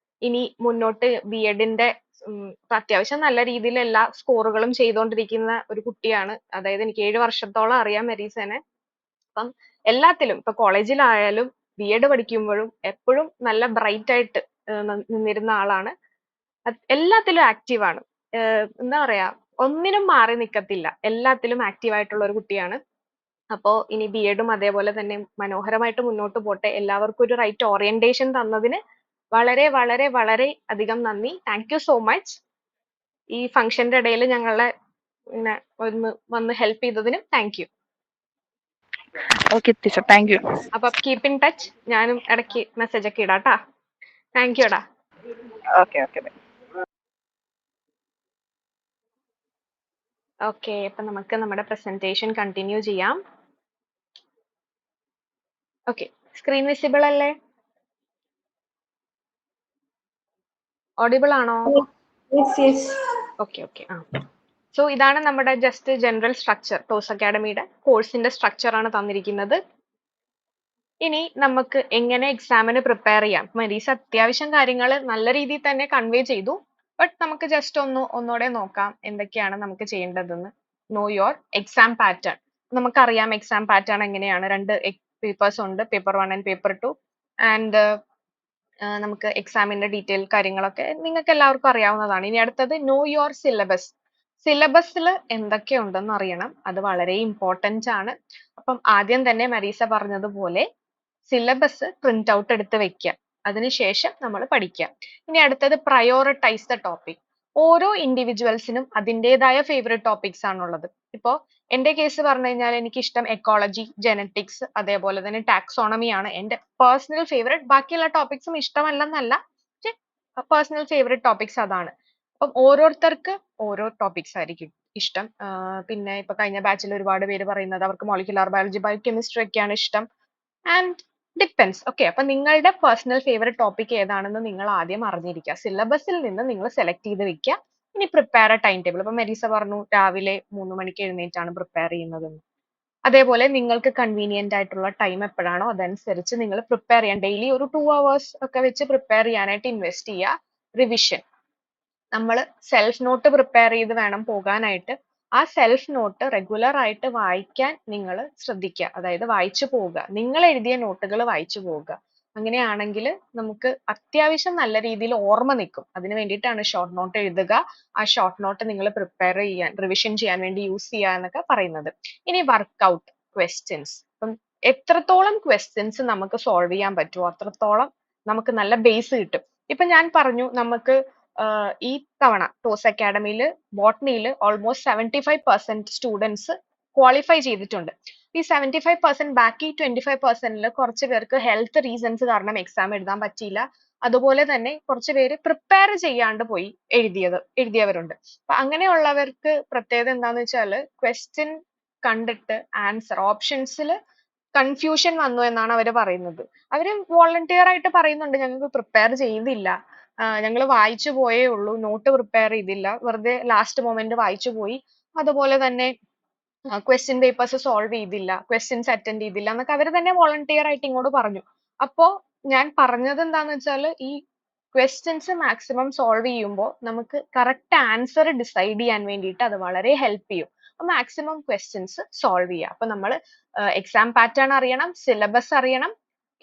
ഇനി മുന്നോട്ട് ബി.എഡിന്റെ അത്യാവശ്യം നല്ല രീതിയിൽ എല്ലാ സ്കോറുകളും ചെയ്തുകൊണ്ടിരിക്കുന്ന ഒരു കുട്ടിയാണ്. അതായത് എനിക്ക് 7 വർഷത്തോളം അറിയാം മെറീസനെ. അപ്പം എല്ലാത്തിലും ഇപ്പൊ കോളേജിലായാലും ബി.എഡ് പഠിക്കുമ്പോഴും എപ്പോഴും നല്ല ബ്രൈറ്റ് ആയിട്ട് നിന്നിരുന്ന ആളാണ്. എല്ലാത്തിലും ആക്റ്റീവ് ആണ്. എന്താ പറയാ, ഒന്നിനും മാറി നിക്കത്തില്ല. എല്ലാത്തിലും ആക്റ്റീവ് ആയിട്ടുള്ള ഒരു കുട്ടിയാണ്. അപ്പോ ഇനി ബി.എഡും അതേപോലെ തന്നെ മനോഹരമായിട്ട് മുന്നോട്ട് പോട്ടെ. എല്ലാവർക്കും ഒരു റൈറ്റ് ഓറിയന്റേഷൻ തന്നതിന് വളരെ വളരെ വളരെ അധികം നന്ദി. Thank you so much. ഈ ഫംഗ്ഷന്റെ ഇടയിൽ ഞങ്ങളെ ഇങ്ങനെ വന്ന് ഹെൽപ്പ് ചെയ്തതിനും thank you. Okay teacher, thank you. അപ്പൊ കീപ് ഇൻ ടച്ച്. ഞാനും ഇടയ്ക്ക് മെസ്സേജ് ഒക്കെ ഇടാട്ടാ. താങ്ക് യു ടാ. Okay okay. ഓക്കെ, അപ്പൊ നമുക്ക് നമ്മുടെ പ്രസന്റേഷൻ കണ്ടിന്യൂ ചെയ്യാം. ഓക്കെ, സ്ക്രീൻ വിസിബിൾ അല്ലേ? ഓഡിബിൾ ആണോ? Okay okay. സോ ഇതാണ് നമ്മുടെ ജസ്റ്റ് ജനറൽ സ്ട്രക്ചർ. ടോസ് അക്കാഡമിയുടെ കോഴ്സിന്റെ സ്ട്രക്ചർ ആണ് തന്നിരിക്കുന്നത്. ഇനി നമുക്ക് എങ്ങനെ എക്സാമിന് പ്രിപ്പയർ ചെയ്യാം. മരീസ് അത്യാവശ്യം കാര്യങ്ങൾ നല്ല രീതിയിൽ തന്നെ കൺവേ ചെയ്തു. ബട്ട് നമുക്ക് ജസ്റ്റ് ഒന്നുകൂടെ നോക്കാം എന്തൊക്കെയാണ് നമുക്ക് ചെയ്യേണ്ടതെന്ന്. No your exam pattern. നമുക്കറിയാം എക്സാം പാറ്റേൺ എങ്ങനെയാണ്. 2 പേപ്പേഴ്സ് ഉണ്ട്, പേപ്പർ 1 ആൻഡ് പേപ്പർ 2. ആൻഡ് നമുക്ക് എക്സാമിന്റെ ഡീറ്റെയിൽ കാര്യങ്ങളൊക്കെ നിങ്ങൾക്ക് എല്ലാവർക്കും അറിയാവുന്നതാണ്. ഇനി അടുത്തത് നോ യുവർ സിലബസ്. സിലബസിൽ എന്തൊക്കെ ഉണ്ടെന്ന് അറിയണം. അത് വളരെ ഇമ്പോർട്ടന്റ് ആണ്. അപ്പം ആദ്യം തന്നെ മരീസ പറഞ്ഞതുപോലെ സിലബസ് പ്രിന്റ് ഔട്ട് എടുത്ത് വെക്കുക. അതിനുശേഷം നമ്മൾ പഠിക്കുക. ഇനി അടുത്തത് പ്രയോറിറ്റൈസ് ദ ടോപ്പിക്. ഓരോ ഇൻഡിവിജ്വൽസിനും അതിൻ്റെതായ ഫേവറേറ്റ് ടോപ്പിക്സ് ആണുള്ളത്. ഇപ്പോ എന്റെ കേസ് പറഞ്ഞു കഴിഞ്ഞാൽ എനിക്ക് ഇഷ്ടം എക്കോളജി, ജെനറ്റിക്സ്, അതേപോലെ തന്നെ ടാക്സോണമി ആണ് എന്റെ പേഴ്സണൽ ഫേവറേറ്റ്. ബാക്കിയുള്ള ടോപ്പിക്സും ഇഷ്ടമല്ലെന്നല്ല, പക്ഷെ പേഴ്സണൽ ഫേവറേറ്റ് ടോപ്പിക്സ് അതാണ്. അപ്പം ഓരോരുത്തർക്ക് ഓരോ ടോപ്പിക്സ് ആയിരിക്കും ഇഷ്ടം. പിന്നെ ഇപ്പൊ കഴിഞ്ഞ ബാച്ചിൽ ഒരുപാട് പേര് പറയുന്നത് അവർക്ക് മോളിക്കുലാർ ബയോളജി, ബയോകെമിസ്ട്രി ഒക്കെയാണ് ഇഷ്ടം. And depends. ഓക്കെ, അപ്പൊ നിങ്ങളുടെ പേഴ്സണൽ ഫേവറേറ്റ് ടോപ്പിക് ഏതാണെന്ന് നിങ്ങൾ ആദ്യം അറിഞ്ഞിരിക്കുക. സിലബസിൽ നിന്ന് നിങ്ങൾ സെലക്ട് ചെയ്ത് വെക്കുക. ഇനി പ്രിപ്പയർ ടൈം ടേബിൾ. ഇപ്പൊ മെരീസ പറഞ്ഞു രാവിലെ 3 മണിക്ക് എഴുന്നേറ്റാണ് പ്രിപ്പയർ ചെയ്യുന്നതെന്ന്. അതേപോലെ നിങ്ങൾക്ക് കൺവീനിയന്റ് ആയിട്ടുള്ള ടൈം എപ്പോഴാണോ അതനുസരിച്ച് നിങ്ങൾ പ്രിപ്പയർ ചെയ്യാൻ ഡെയിലി ഒരു 2 hours ഒക്കെ വെച്ച് പ്രിപ്പയർ ചെയ്യാനായിട്ട് ഇൻവെസ്റ്റ് ചെയ്യുക. റിവിഷൻ. നമ്മൾ സെൽഫ് നോട്ട് പ്രിപ്പയർ ചെയ്ത് വേണം പോകാനായിട്ട്. ആ സെൽഫ് നോട്ട് റെഗുലർ ആയിട്ട് വായിക്കാൻ നിങ്ങൾ ശ്രദ്ധിക്കുക. അതായത് വായിച്ചു പോവുക. നിങ്ങൾ എഴുതിയ നോട്ടുകൾ വായിച്ചു പോവുക. അങ്ങനെയാണെങ്കിൽ നമുക്ക് അത്യാവശ്യം നല്ല രീതിയിൽ ഓർമ്മ നിൽക്കും. അതിന് വേണ്ടിയിട്ടാണ് ഷോർട്ട് നോട്ട് എഴുതുക. ആ ഷോർട്ട് നോട്ട് നിങ്ങൾ പ്രിപ്പയർ ചെയ്യാൻ, റിവിഷൻ ചെയ്യാൻ വേണ്ടി യൂസ് ചെയ്യുക എന്നൊക്കെ പറയുന്നത്. ഇനി വർക്ക്ഔട്ട് ക്വസ്റ്റ്യൻസ്. അപ്പം എത്രത്തോളം ക്വസ്റ്റ്യൻസ് നമുക്ക് സോൾവ് ചെയ്യാൻ പറ്റുമോ അത്രത്തോളം നമുക്ക് നല്ല ബേസ് കിട്ടും. ഇപ്പൊ ഞാൻ പറഞ്ഞു നമുക്ക് ഈ തവണ ടോസ് അക്കാഡമിയിൽ ബോട്ടണിയിൽ ഓൾമോസ്റ്റ് 75% സ്റ്റുഡൻസ് ക്വാളിഫൈ ചെയ്തിട്ടുണ്ട്. ഈ 75% ബാക്കി 25%ൽ കുറച്ച് പേർക്ക് ഹെൽത്ത് റീസൺസ് കാരണം എക്സാം എഴുതാൻ പറ്റിയില്ല. അതുപോലെ തന്നെ കുറച്ച് പേര് പ്രിപ്പയർ ചെയ്യാണ്ട് പോയി എഴുതിയവരുണ്ട്. അപ്പൊ അങ്ങനെയുള്ളവർക്ക് പ്രത്യേകത എന്താന്ന് വെച്ചാൽ ക്വസ്റ്റ്യൻ കണ്ടിട്ട് ആൻസർ ഓപ്ഷൻസിൽ കൺഫ്യൂഷൻ വന്നു എന്നാണ് അവർ പറയുന്നത്. അവര് വോളണ്ടിയർ ആയിട്ട് പറയുന്നുണ്ട് ഞങ്ങൾക്ക് പ്രിപ്പയർ ചെയ്തില്ല, ഞങ്ങൾ വായിച്ചു പോയേ ഉള്ളൂ, നോട്ട് പ്രിപ്പയർ ചെയ്തില്ല, വെറുതെ ലാസ്റ്റ് മൊമെന്റ് വായിച്ചു പോയി, അതുപോലെ തന്നെ ക്വസ്റ്റ്യൻ പേപ്പേഴ്സ് സോൾവ് ചെയ്തില്ല, ക്വസ്റ്റ്യൻസ് അറ്റൻഡ് ചെയ്തില്ല എന്നൊക്കെ അവർ തന്നെ വോളണ്ടിയർ ആയിട്ട് ഇങ്ങോട്ട് പറഞ്ഞു. അപ്പോ ഞാൻ പറഞ്ഞത് എന്താന്ന് വെച്ചാൽ ഈ ക്വസ്റ്റ്യൻസ് മാക്സിമം സോൾവ് ചെയ്യുമ്പോൾ നമുക്ക് കറക്റ്റ് ആൻസർ ഡിസൈഡ് ചെയ്യാൻ വേണ്ടിയിട്ട് അത് വളരെ ഹെൽപ്പ് ചെയ്യും. മാക്സിമം ക്വസ്റ്റ്യൻസ് സോൾവ് ചെയ്യുക. അപ്പൊ നമ്മൾ എക്സാം പാറ്റേൺ അറിയണം, സിലബസ് അറിയണം,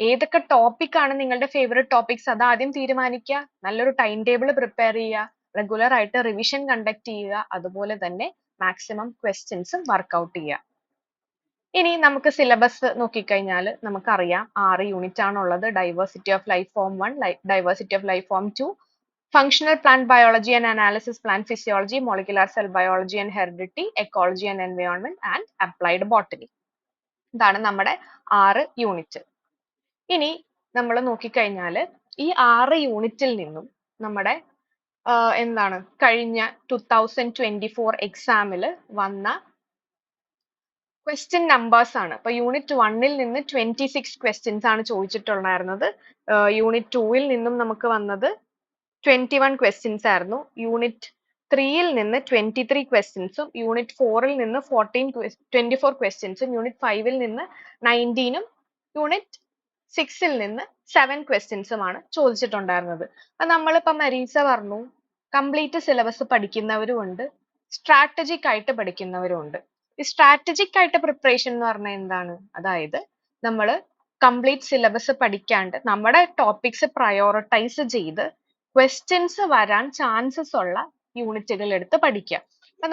ഏതൊക്കെ ടോപ്പിക് ആണ് നിങ്ങളുടെ ഫേവറേറ്റ് ടോപ്പിക്സ് അത് ആദ്യം തീരുമാനിക്കുക, നല്ലൊരു ടൈം ടേബിൾ പ്രിപ്പയർ ചെയ്യുക, റെഗുലർ ആയിട്ട് റിവിഷൻ കണ്ടക്ട് ചെയ്യുക, അതുപോലെ തന്നെ മാക്സിമം ക്വസ്റ്റ്യൻസ് വർക്ക്ഔട്ട് ചെയ്യുക. ഇനി നമുക്ക് സിലബസ് നോക്കിക്കഴിഞ്ഞാൽ നമുക്കറിയാം 6 യൂണിറ്റ് ആണുള്ളത്. Diversity of life form 1, diversity of life form 2, functional plant biology and analysis, plant physiology, molecular cell biology and heredity, ecology and environment, and applied botany. ഇതാണ് നമ്മുടെ 6 unit. ഇനി നമ്മൾ നോക്കിക്കഴിഞ്ഞാൽ ഈ 6 യൂണിറ്റിൽ നിന്നും നമ്മുടെ എന്താണ് കഴിഞ്ഞ 2024 എക്സാമിൽ വന്ന ക്വസ്റ്റ്യൻ നമ്പേഴ്സ് ആണ്. ഇപ്പൊ യൂണിറ്റ് 1ൽ നിന്ന് 26 ക്വസ്റ്റ്യൻസ് ആണ് ചോദിച്ചിട്ടുണ്ടായിരുന്നത്. യൂണിറ്റ് 2ൽ നിന്നും നമുക്ക് വന്നത് 21 ക്വസ്റ്റ്യൻസ് ആയിരുന്നു. യൂണിറ്റ് 3ൽ നിന്ന് 23 ക്വസ്റ്റ്യൻസും യൂണിറ്റ് 4ൽ നിന്ന് 24 ക്വസ്റ്റ്യൻസും യൂണിറ്റ് 5ൽ നിന്ന് 19ഉം യൂണിറ്റ് 6ൽ നിന്ന് 7 ക്വസ്റ്റ്യൻസുമാണ് ചോദിച്ചിട്ടുണ്ടായിരുന്നത്. അപ്പൊ നമ്മളിപ്പോ മരീസ പറഞ്ഞു കംപ്ലീറ്റ് സിലബസ് പഠിക്കുന്നവരും ഉണ്ട്, സ്ട്രാറ്റജിക് ആയിട്ട് പഠിക്കുന്നവരും ഉണ്ട്. ഈ സ്ട്രാറ്റജിക് ആയിട്ട് പ്രിപ്പറേഷൻ എന്ന് പറഞ്ഞാൽ എന്താണ്? അതായത് നമ്മൾ കംപ്ലീറ്റ് സിലബസ് പഠിക്കാണ്ട് നമ്മുടെ ടോപ്പിക്സ് പ്രയോറിറ്റൈസ് ചെയ്ത് ക്വസ്റ്റ്യൻസ് വരാൻ ചാൻസസ് ഉള്ള യൂണിറ്റുകൾ എടുത്ത് പഠിക്കുക. അപ്പൊ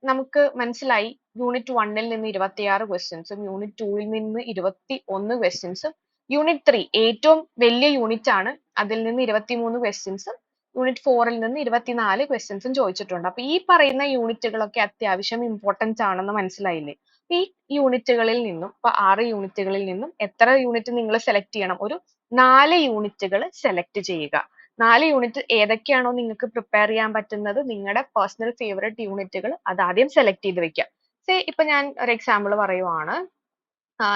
നമുക്ക് മനസ്സിലായി യൂണിറ്റ് 1 നിന്ന് 26 ക്വസ്റ്റ്യൻസും യൂണിറ്റ് 2 നിന്ന് 21 ക്വസ്റ്റ്യൻസും യൂണിറ്റ് 3 ഏറ്റവും വലിയ യൂണിറ്റ് ആണ്, അതിൽ നിന്ന് 23 ക്വസ്റ്റ്യൻസും യൂണിറ്റ് 4 നിന്ന് 24 ക്വസ്റ്റ്യൻസും ചോദിച്ചിട്ടുണ്ട്. അപ്പൊ ഈ പറയുന്ന യൂണിറ്റുകളൊക്കെ അത്യാവശ്യം ഇമ്പോർട്ടന്റ് ആണെന്ന് മനസ്സിലായില്ലേ? ഈ യൂണിറ്റുകളിൽ നിന്നും ഇപ്പൊ 6 യൂണിറ്റുകളിൽ നിന്നും എത്ര യൂണിറ്റ് നിങ്ങൾ സെലക്ട് ചെയ്യണം? ഒരു 4 യൂണിറ്റുകൾ സെലക്ട് ചെയ്യുക. 4 യൂണിറ്റ് ഏതൊക്കെയാണോ നിങ്ങൾക്ക് പ്രിപ്പയർ ചെയ്യാൻ പറ്റുന്നത്, നിങ്ങളുടെ പേഴ്സണൽ ഫേവറേറ്റ് യൂണിറ്റുകൾ അത് ആദ്യം സെലക്ട് ചെയ്ത് വെക്കുക. ഇപ്പൊ ഞാൻ ഒരു എക്സാമ്പിൾ പറയുവാണ്.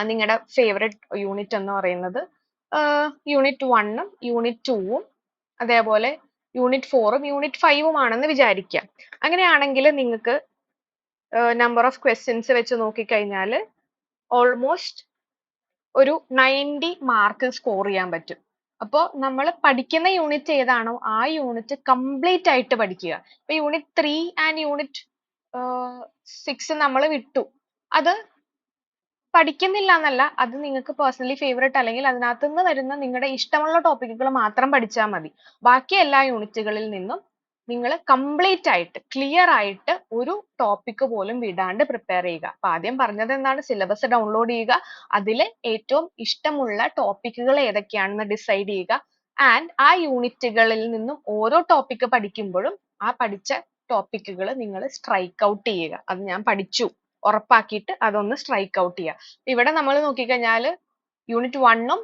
നിങ്ങളുടെ ഫേവറേറ്റ് യൂണിറ്റ് എന്ന് പറയുന്നത് യൂണിറ്റ് 1ഉം യൂണിറ്റ് 2ഉം അതേപോലെ യൂണിറ്റ് 4ഉം യൂണിറ്റ് 5ഉം ആണെന്ന് വിചാരിക്കുക. അങ്ങനെയാണെങ്കിൽ നിങ്ങൾക്ക് നമ്പർ ഓഫ് ക്വസ്റ്റ്യൻസ് വെച്ച് നോക്കിക്കഴിഞ്ഞാൽ ഓൾമോസ്റ്റ് ഒരു 90 മാർക്ക് സ്കോർ ചെയ്യാൻ പറ്റും. അപ്പോൾ നമ്മൾ പഠിക്കുന്ന യൂണിറ്റ് ഏതാണോ ആ യൂണിറ്റ് കംപ്ലീറ്റ് ആയിട്ട് പഠിക്കുക. ഇപ്പൊ യൂണിറ്റ് 3 ആൻഡ് യൂണിറ്റ് 6 നമ്മൾ വിട്ടു, അത് പഠിക്കുന്നില്ല എന്നല്ല, അത് നിങ്ങൾക്ക് പേഴ്സണലി ഫേവറേറ്റ് അല്ലെങ്കിൽ അതിനകത്ത് നിന്ന് വരുന്ന നിങ്ങളുടെ ഇഷ്ടമുള്ള ടോപ്പിക്കുകൾ മാത്രം പഠിച്ചാൽ മതി. ബാക്കി എല്ലാ യൂണിറ്റുകളിൽ നിന്നും നിങ്ങൾ കംപ്ലീറ്റ് ആയിട്ട് ക്ലിയർ ആയിട്ട് ഒരു ടോപ്പിക് പോലും വിടാണ്ട് പ്രിപ്പയർ ചെയ്യുക. അപ്പൊ ആദ്യം പറഞ്ഞത് എന്താണ്? സിലബസ് ഡൗൺലോഡ് ചെയ്യുക, അതിൽ ഏറ്റവും ഇഷ്ടമുള്ള ടോപ്പിക്കുകൾ ഏതൊക്കെയാണെന്ന് ഡിസൈഡ് ചെയ്യുക, ആൻഡ് ആ യൂണിറ്റുകളിൽ നിന്നും ഓരോ ടോപ്പിക് പഠിക്കുമ്പോഴും ആ പഠിച്ച ടോപ്പിക്കുകൾ നിങ്ങൾ സ്ട്രൈക്ക് ഔട്ട് ചെയ്യുക. അത് ഞാൻ പഠിച്ചു ഉറപ്പാക്കിയിട്ട് അതൊന്ന് സ്ട്രൈക്ക് ഔട്ട് ചെയ്യുക. ഇവിടെ നമ്മൾ നോക്കിക്കഴിഞ്ഞാൽ യൂണിറ്റ് 1ഉം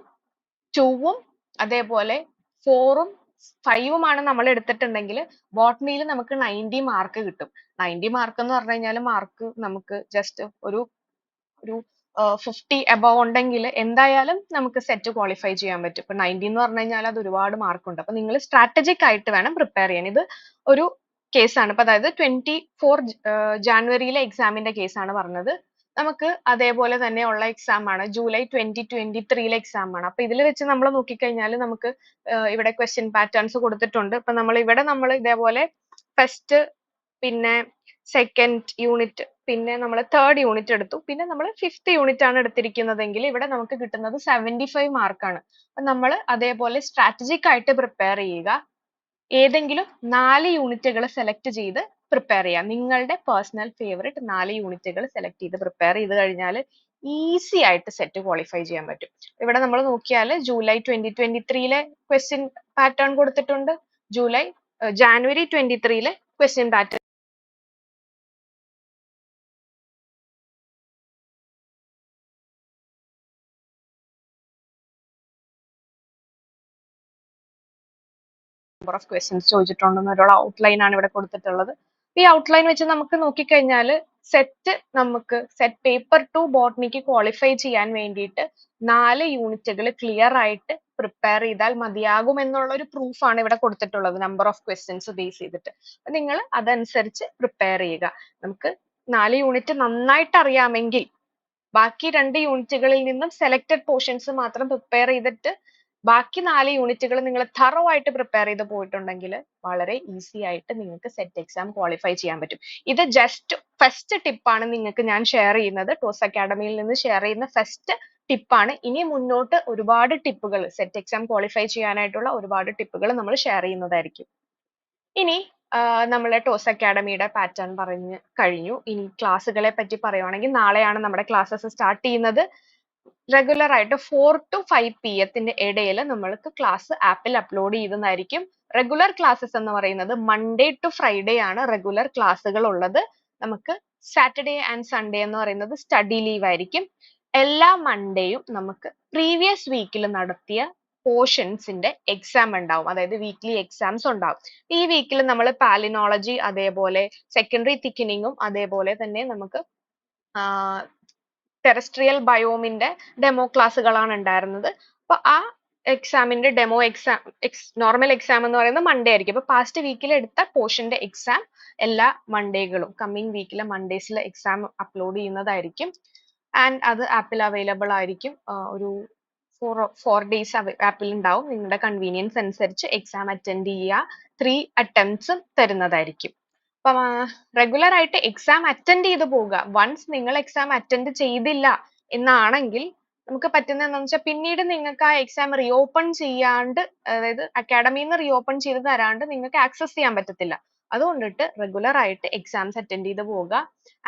2ഉം അതേപോലെ 4ഉം 5ഉം ആണ് നമ്മൾ എടുത്തിട്ടുണ്ടെങ്കിൽ ബോട്ടണിയിൽ നമുക്ക് 90 മാർക്ക് കിട്ടും. 90 മാർക്ക് എന്ന് പറഞ്ഞു കഴിഞ്ഞാൽ മാർക്ക് നമുക്ക് ജസ്റ്റ് ഒരു 50 എബവ് ഉണ്ടെങ്കിൽ എന്തായാലും നമുക്ക് സെറ്റ് ക്വാളിഫൈ ചെയ്യാൻ പറ്റും. ഇപ്പൊ 90 എന്ന് പറഞ്ഞു കഴിഞ്ഞാൽ അത് ഒരുപാട് മാർക്ക് ഉണ്ട്. അപ്പൊ നിങ്ങൾ സ്ട്രാറ്റജിക് ആയിട്ട് വേണം പ്രിപ്പയർ ചെയ്യാൻ. ഇത് ഒരു കേസാണ്. ഇപ്പൊ അതായത് 24 ജാനുവരിയിലെ എക്സാമിന്റെ കേസാണ് പറഞ്ഞത്. നമുക്ക് അതേപോലെ തന്നെ ഉള്ള എക്സാം ആണ് ജൂലൈ 2023 എക്സാം ആണ്. അപ്പൊ ഇതിൽ വെച്ച് നമ്മൾ നോക്കിക്കഴിഞ്ഞാൽ നമുക്ക് ഇവിടെ ക്വസ്റ്റ്യൻ പാറ്റേൺസ് കൊടുത്തിട്ടുണ്ട്. ഇപ്പൊ നമ്മൾ ഇതേപോലെ ഫസ്റ്റ്, പിന്നെ സെക്കൻഡ് യൂണിറ്റ്, പിന്നെ നമ്മൾ തേർഡ് യൂണിറ്റ് എടുത്തു, പിന്നെ നമ്മൾ ഫിഫ്ത്ത് യൂണിറ്റ് ആണ് എടുത്തിരിക്കുന്നതെങ്കിൽ ഇവിടെ നമുക്ക് കിട്ടുന്നത് 75 മാർക്കാണ്. അപ്പൊ നമ്മൾ അതേപോലെ സ്ട്രാറ്റജിക് ആയിട്ട് പ്രിപ്പയർ ചെയ്യുക. ഏതെങ്കിലും 4 യൂണിറ്റുകൾ സെലക്ട് ചെയ്ത് പ്രിപ്പയർ ചെയ്യുക. നിങ്ങളുടെ പേഴ്സണൽ ഫേവറേറ്റ് 4 യൂണിറ്റുകൾ സെലക്ട് ചെയ്ത് പ്രിപ്പയർ ചെയ്ത് കഴിഞ്ഞാൽ ഈസി ആയിട്ട് സെറ്റ് ക്വാളിഫൈ ചെയ്യാൻ പറ്റും. ഇവിടെ നമ്മൾ നോക്കിയാൽ ജൂലൈ 2023 ക്വസ്റ്റ്യൻ പാറ്റേൺ കൊടുത്തിട്ടുണ്ട്, January 23 question pattern number of questions ചോദിച്ചിട്ടുണ്ടെന്ന് ഒരു ഔട്ട്ലൈൻ ആണ് ഇവിടെ കൊടുത്തിട്ടുള്ളത്. ഈ ഔട്ട്ലൈൻ വെച്ച് നമുക്ക് നോക്കിക്കഴിഞ്ഞാൽ സെറ്റ് പേപ്പർ 2 ബോട്ടണിക്ക് ക്വാളിഫൈ ചെയ്യാൻ വേണ്ടിയിട്ട് 4 യൂണിറ്റുകൾ ക്ലിയർ ആയിട്ട് പ്രിപ്പയർ ചെയ്താൽ മതിയാകും എന്നുള്ള ഒരു പ്രൂഫ് ആണ് ഇവിടെ കൊടുത്തിട്ടുള്ളത്, നമ്പർ ഓഫ് ക്വസ്റ്റ്യൻസ് ബേസ് ചെയ്തിട്ട്. നിങ്ങൾ അതനുസരിച്ച് പ്രിപ്പയർ ചെയ്യുക. നമുക്ക് 4 യൂണിറ്റ് നന്നായിട്ട് അറിയാമെങ്കിൽ ബാക്കി 2 യൂണിറ്റുകളിൽ നിന്നും സെലക്ടഡ് പോർഷൻസ് മാത്രം പ്രിപ്പയർ ചെയ്തിട്ട് ബാക്കി 4 യൂണിറ്റുകൾ നിങ്ങൾ thorough ആയിട്ട് പ്രിപ്പയർ ചെയ്ത് പോയിട്ടുണ്ടെങ്കിൽ വളരെ ഈസി ആയിട്ട് നിങ്ങൾക്ക് സെറ്റ് എക്സാം ക്വാളിഫൈ ചെയ്യാൻ പറ്റും. ഇത് ജസ്റ്റ് ഫസ്റ്റ് ടിപ്പാണ് നിങ്ങൾക്ക് ഞാൻ ഷെയർ ചെയ്യുന്നത്. ടോസ് അക്കാഡമിയിൽ നിന്ന് ഷെയർ ചെയ്യുന്ന ഫസ്റ്റ് ടിപ്പാണ്. ഇനി മുന്നോട്ട് ഒരുപാട് ടിപ്പുകൾ, സെറ്റ് എക്സാം ക്വാളിഫൈ ചെയ്യാനായിട്ടുള്ള ഒരുപാട് ടിപ്പുകൾ നമ്മൾ ഷെയർ ചെയ്യുന്നതായിരിക്കും. ഇനി നമ്മളെ ടോസ് അക്കാഡമിയുടെ പാറ്റേൺ പറഞ്ഞു കഴിഞ്ഞു. ഇനി ക്ലാസ്സുകളെ പറ്റി പറയുവാണെങ്കിൽ നാളെയാണ് നമ്മുടെ ക്ലാസ്സസ് സ്റ്റാർട്ട് ചെയ്യുന്നത്. റെഗുലർ ആയിട്ട് 4 to 5 PM ഇടയിൽ നമ്മൾക്ക് ക്ലാസ് ആപ്പിൽ അപ്ലോഡ് ചെയ്യുന്നതായിരിക്കും. റെഗുലർ ക്ലാസ്സസ് എന്ന് പറയുന്നത് മൺഡേ ടു ഫ്രൈഡേ ആണ് റെഗുലർ ക്ലാസ്സുകൾ ഉള്ളത്. നമുക്ക് സാറ്റർഡേ ആൻഡ് സൺഡേ എന്ന് പറയുന്നത് സ്റ്റഡി ലീവ് ആയിരിക്കും. എല്ലാ മൺഡേയും നമുക്ക് പ്രീവിയസ് വീക്കിൽ നടത്തിയ പോർഷൻസിന്റെ എക്സാം ഉണ്ടാവും, അതായത് വീക്ക്ലി എക്സാംസ് ഉണ്ടാവും. ഈ വീക്കിൽ നമ്മൾ പാലിനോളജി, അതേപോലെ സെക്കൻഡറി തിക്കനിങ്ങും, അതേപോലെ തന്നെ നമുക്ക് ടെറസ്ട്രിയൽ ബയോമിന്റെ ഡെമോ ക്ലാസ്സുകളാണ് ഉണ്ടായിരുന്നത്. അപ്പൊ ആ എക്സാമിന്റെ ഡെമോ എക്സാം, നോർമൽ എക്സാം എന്ന് പറയുന്നത് മൺഡേ ആയിരിക്കും. അപ്പൊ പാസ്റ്റ് വീക്കിൽ എടുത്ത പോർഷന്റെ എക്സാം എല്ലാ മൺഡേകളും കമ്മിങ് വീക്കിലെ മൺഡേസിൽ എക്സാം അപ്ലോഡ് ചെയ്യുന്നതായിരിക്കും. ആൻഡ് അത് ആപ്പിൽ അവൈലബിൾ ആയിരിക്കും. ഒരു ഫോർ ഡേയ്സ് ആപ്പിൽ ഉണ്ടാവും. നിങ്ങളുടെ കൺവീനിയൻസ് അനുസരിച്ച് എക്സാം അറ്റൻഡ് ചെയ്യുക. 3 അറ്റംപ്റ്റ്സും തരുന്നതായിരിക്കും. അപ്പം റെഗുലർ ആയിട്ട് എക്സാം അറ്റൻഡ് ചെയ്ത് പോവുക. വൺസ് നിങ്ങൾ എക്സാം അറ്റൻഡ് ചെയ്തില്ല എന്നാണെങ്കിൽ നമുക്ക് പറ്റുന്ന എന്താണെന്ന് വെച്ചാൽ പിന്നീട് നിങ്ങൾക്ക് ആ എക്സാം റീഓപ്പൺ ചെയ്യാണ്ട്, അതായത് അക്കാഡമിയിൽ നിന്ന് റീഓപ്പൺ ചെയ്ത് തരാണ്ട് നിങ്ങൾക്ക് ആക്സസ് ചെയ്യാൻ പറ്റത്തില്ല. അതുകൊണ്ടിട്ട് റെഗുലർ ആയിട്ട് എക്സാംസ് അറ്റൻഡ് ചെയ്ത് പോവുക.